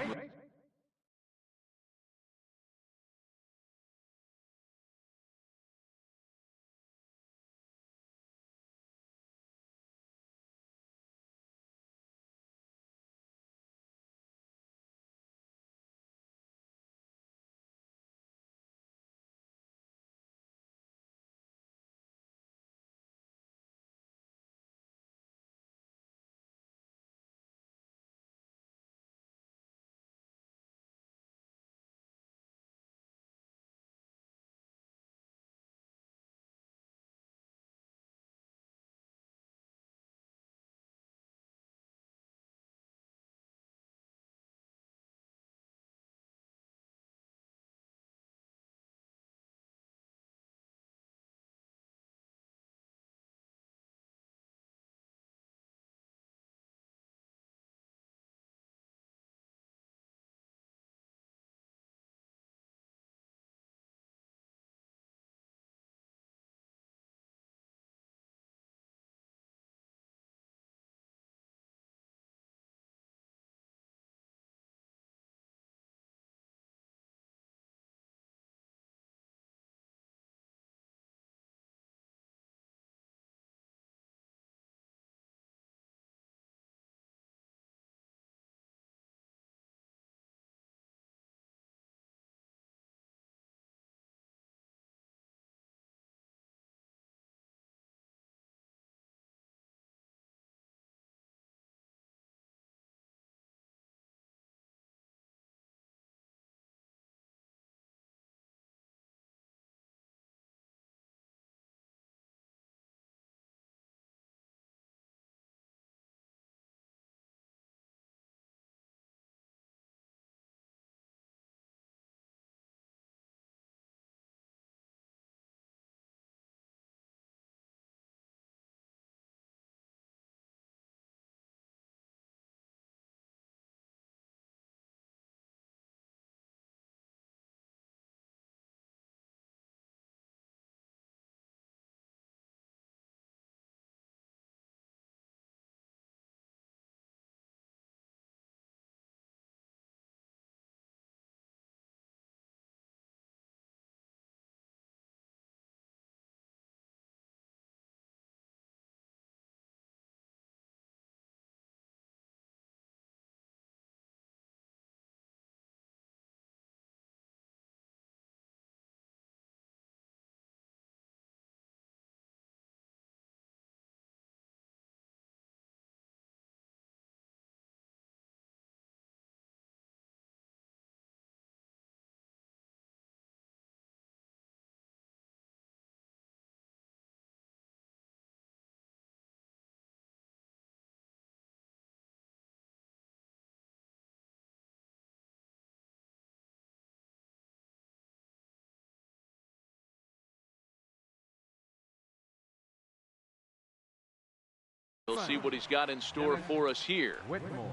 Speaker 2: We'll see what he's got in store for us here.
Speaker 4: Whitmore.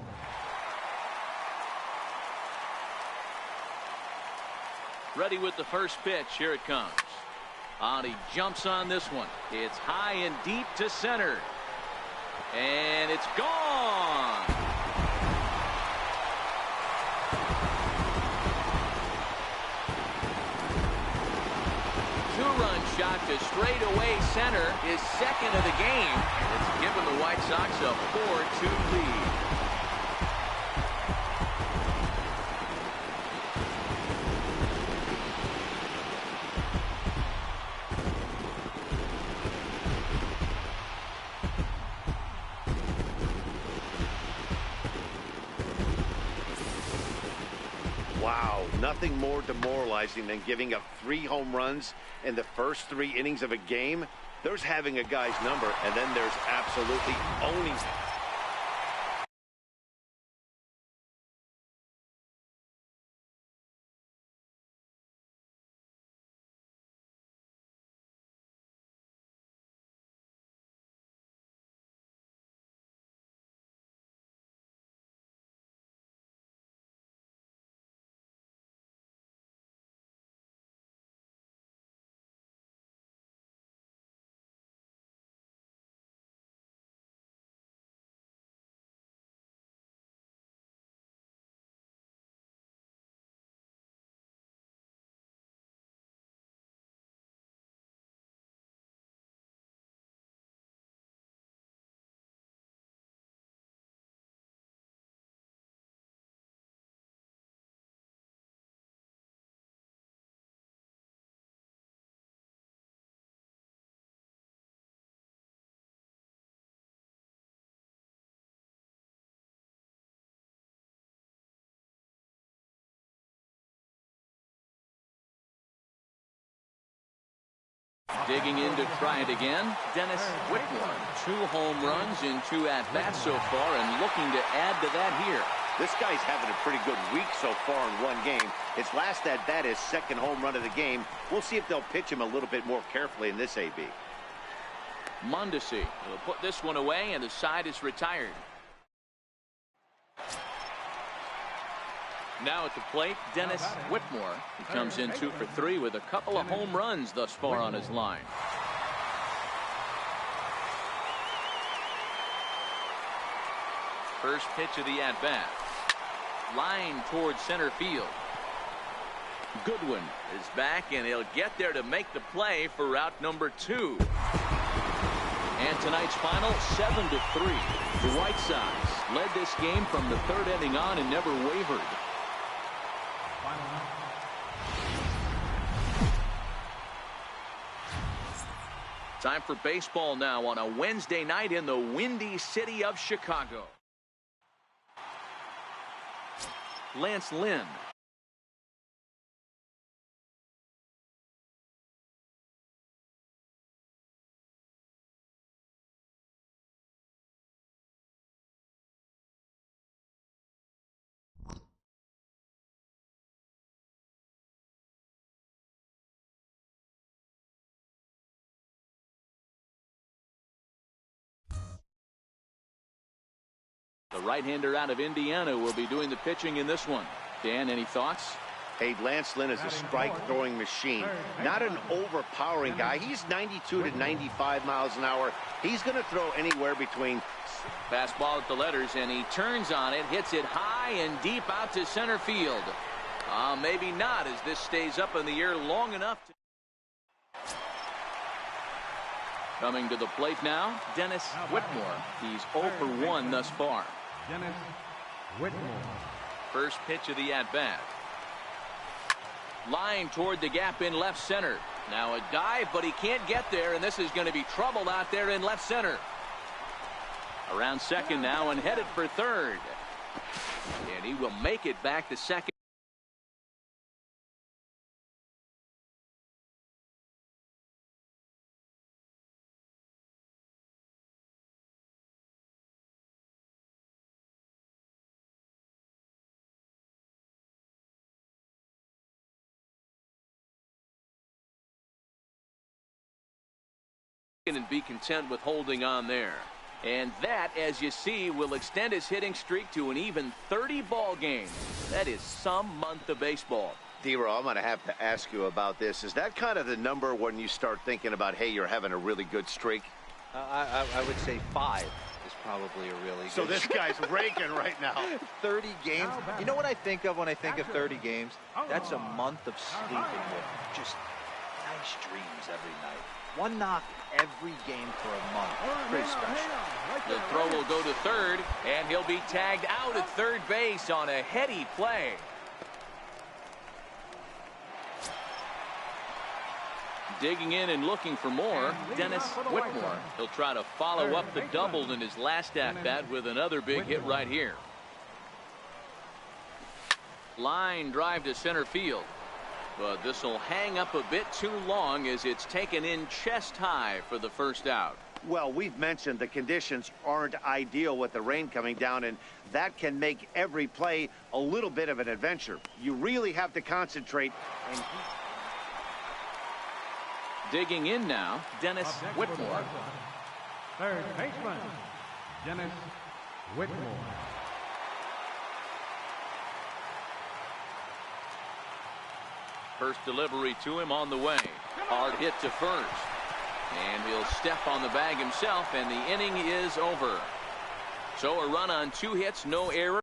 Speaker 2: Ready with the first pitch. Here it comes. He jumps on this one. It's high and deep to center. And it's gone. Two-run shot to straightaway center, his second of the game. It's given the White Sox a 4-2 lead.
Speaker 3: Wow, nothing more demoralizing than giving up 3 home runs in the first 3 innings of a game. There's having a guy's number, and then there's absolutely owning it.
Speaker 2: Digging in to try it again, Dennis Whitmore. 2 home runs in 2 at-bats so far, and looking to add to that here.
Speaker 3: This guy's having a pretty good week so far in 1 game. His last at-bat is 2nd home run of the game. We'll see if they'll pitch him a little bit more carefully in this AB.
Speaker 2: Mondesi will put this one away, and the side is retired. Now at the plate, Dennis Whitmore. He comes in 2 for 3 with a couple of home runs thus far on his line. First pitch of the at-bat. Line towards center field. Goodwin is back, and he'll get there to make the play for route number 2. And tonight's final, 7-3. The White Sox led this game from the 3rd inning on and never wavered. Time for baseball now on a Wednesday night in the windy city of Chicago. Lance Lynn. The right-hander out of Indiana will be doing the pitching in this one. Dan, any thoughts?
Speaker 3: Hey, Lance Lynn is a strike-throwing machine. Not an overpowering guy. He's 92 to 95 miles an hour. He's going to throw anywhere between...
Speaker 2: Fastball at the letters, and he turns on it, hits it high and deep out to center field. Maybe not, as this stays up in the air long enough to... Coming to the plate now, Dennis Whitmore. He's 0 for 1 thus far.
Speaker 4: Dennis Whitmore.
Speaker 2: First pitch of the at-bat. Line toward the gap in left center. Now a dive, but he can't get there, and this is going to be trouble out there in left center. Around second now and headed for third. And he will make it back to second. And be content with holding on there. And that, as you see, will extend his hitting streak to an even 30 ball games. That is some month of baseball.
Speaker 3: D-Roll, I'm going to have to ask you about this. Is that kind of the number when you start thinking about, hey, you're having a really good streak?
Speaker 5: I would say 5 is probably a really good.
Speaker 3: So this guy's raking right now.
Speaker 5: 30 games. You know what I think of when I think of 30 games? That's a month of sleeping with just nice dreams every night. One knock every game for a month. Pretty special.
Speaker 2: The throw will go to third, and he'll be tagged out at third base on a heady play. Digging in and looking for more, Dennis Whitmore. He'll try to follow up the double in his last at-bat with another big hit right here. Line drive to center field. But this will hang up a bit too long as it's taken in chest high for the first out.
Speaker 3: Well, we've mentioned the conditions aren't ideal with the rain coming down, and that can make every play a little bit of an adventure. You really have to concentrate. And
Speaker 2: digging in now, Dennis Whitmore.
Speaker 4: Third baseman, Dennis Whitmore.
Speaker 2: First delivery to him on the way. Hard hit to first. And he'll step on the bag himself, and the inning is over. So a run on 2 hits, no error.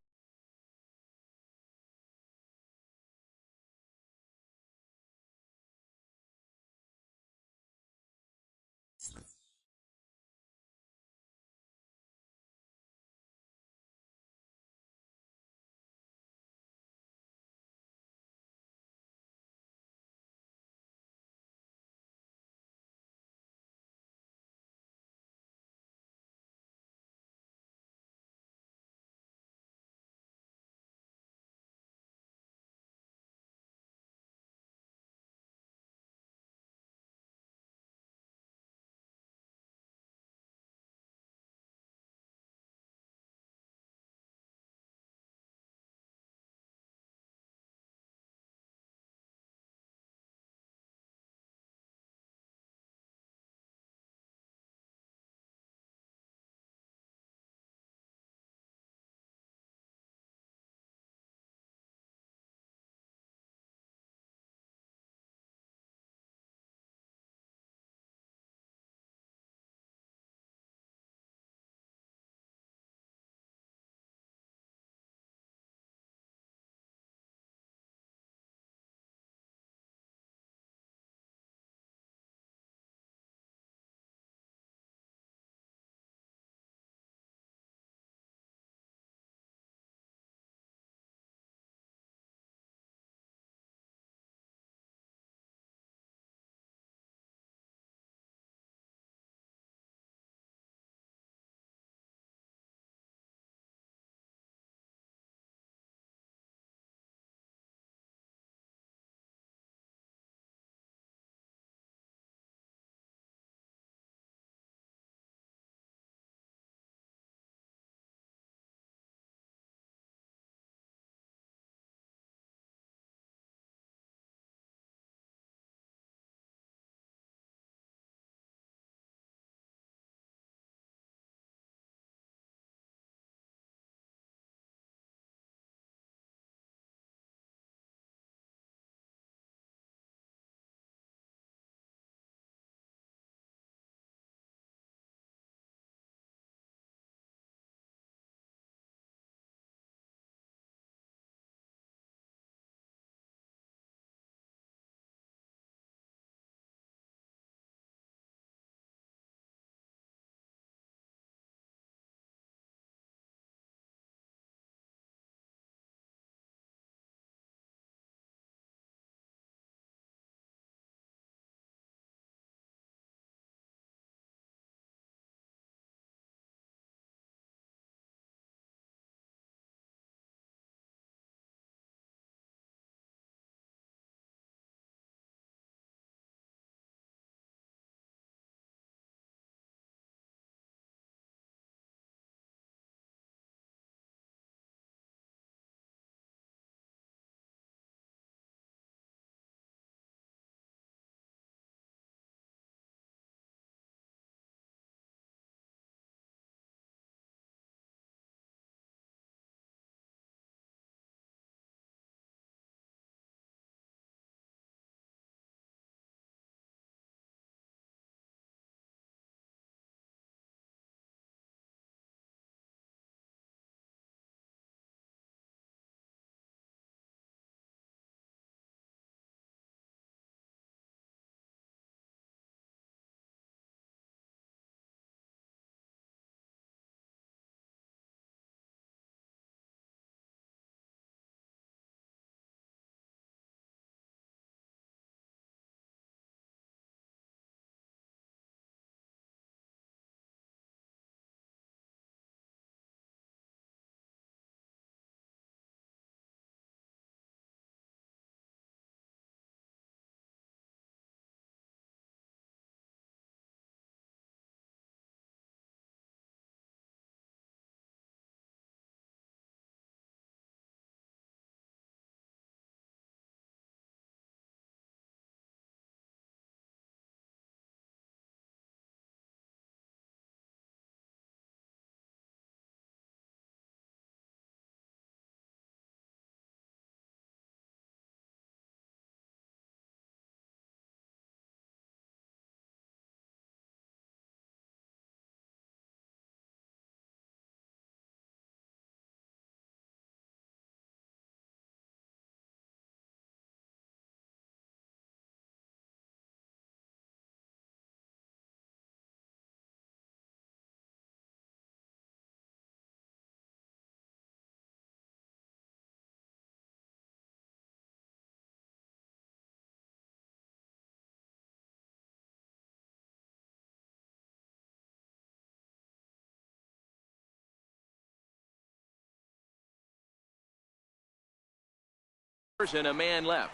Speaker 2: and a man left.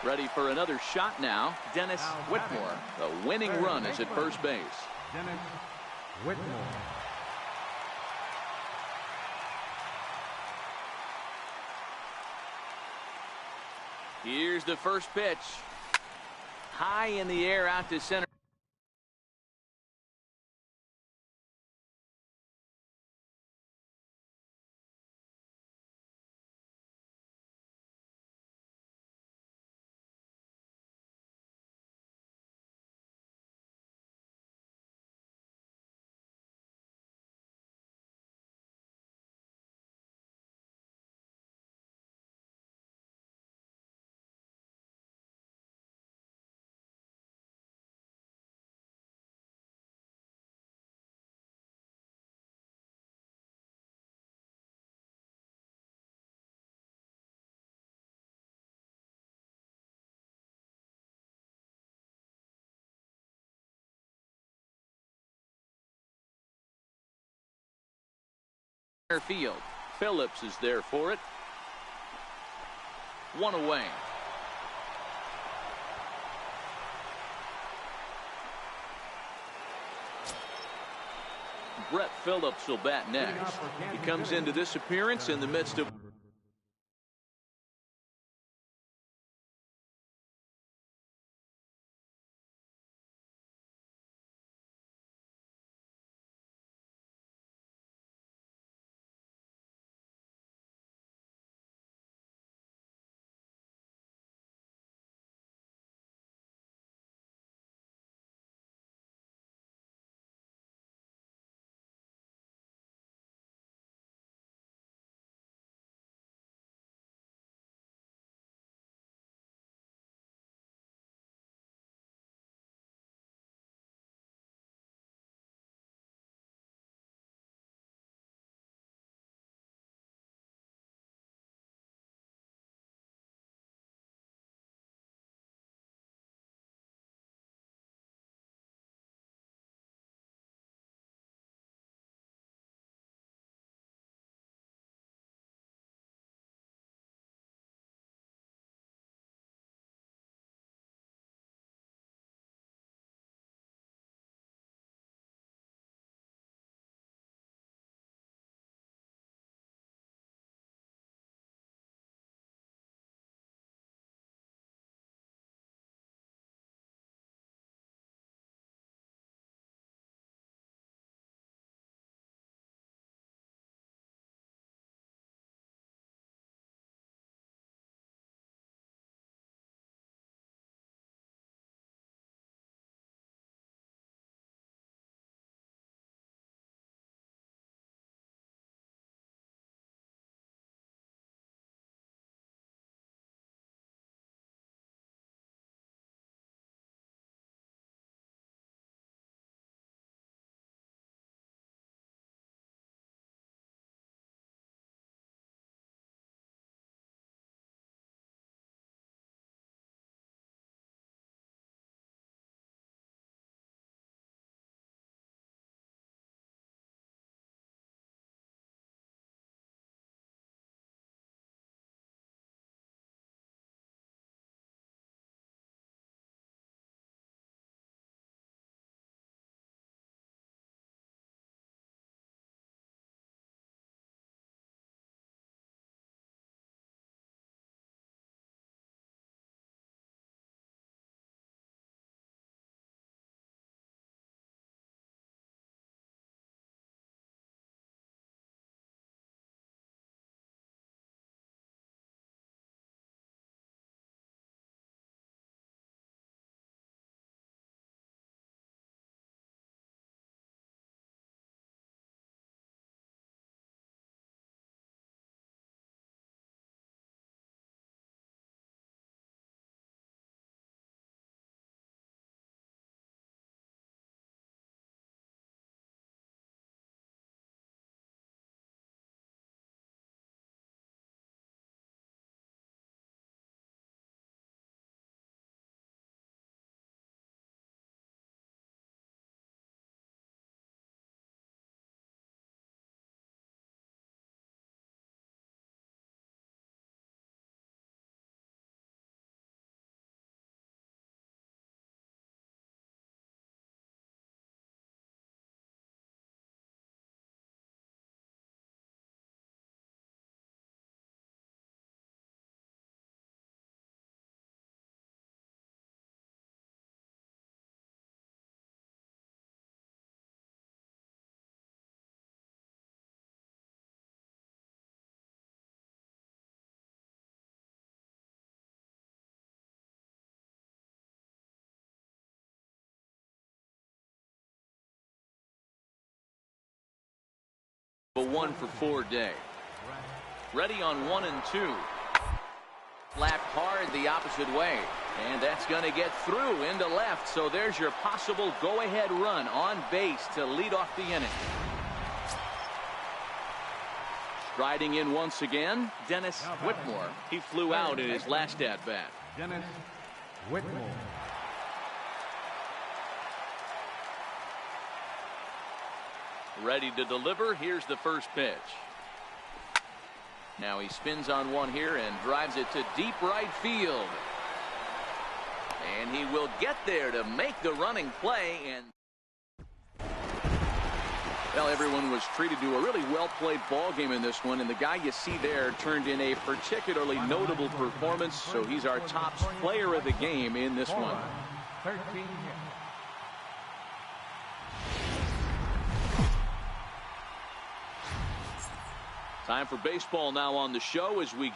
Speaker 2: Ready for another shot now, Dennis Whitmore. The winning run is at first base.
Speaker 4: Dennis Whitmore.
Speaker 2: Here's the first pitch. High in the air out to center. Field. Phillips is there for it. One away. Brett Phillips will bat next. He comes into this appearance in the midst of a 1-for-4 day. Ready on 1 and 2. Slapped hard the opposite way. And that's going to get through into left. So there's your possible go-ahead run on base to lead off the inning. Striding in once again, Dennis Whitmore. He flew out in his last at-bat.
Speaker 4: Dennis Whitmore.
Speaker 2: Ready to deliver. Here's the first pitch. Now he spins on one here and drives it to deep right field. And he will get there to make the running play. And well, everyone was treated to a really well-played ball game in this one, and the guy you see there turned in a particularly notable performance, so he's our top player of the game in this one.
Speaker 4: 13 hits.
Speaker 2: Time for baseball now on the show as we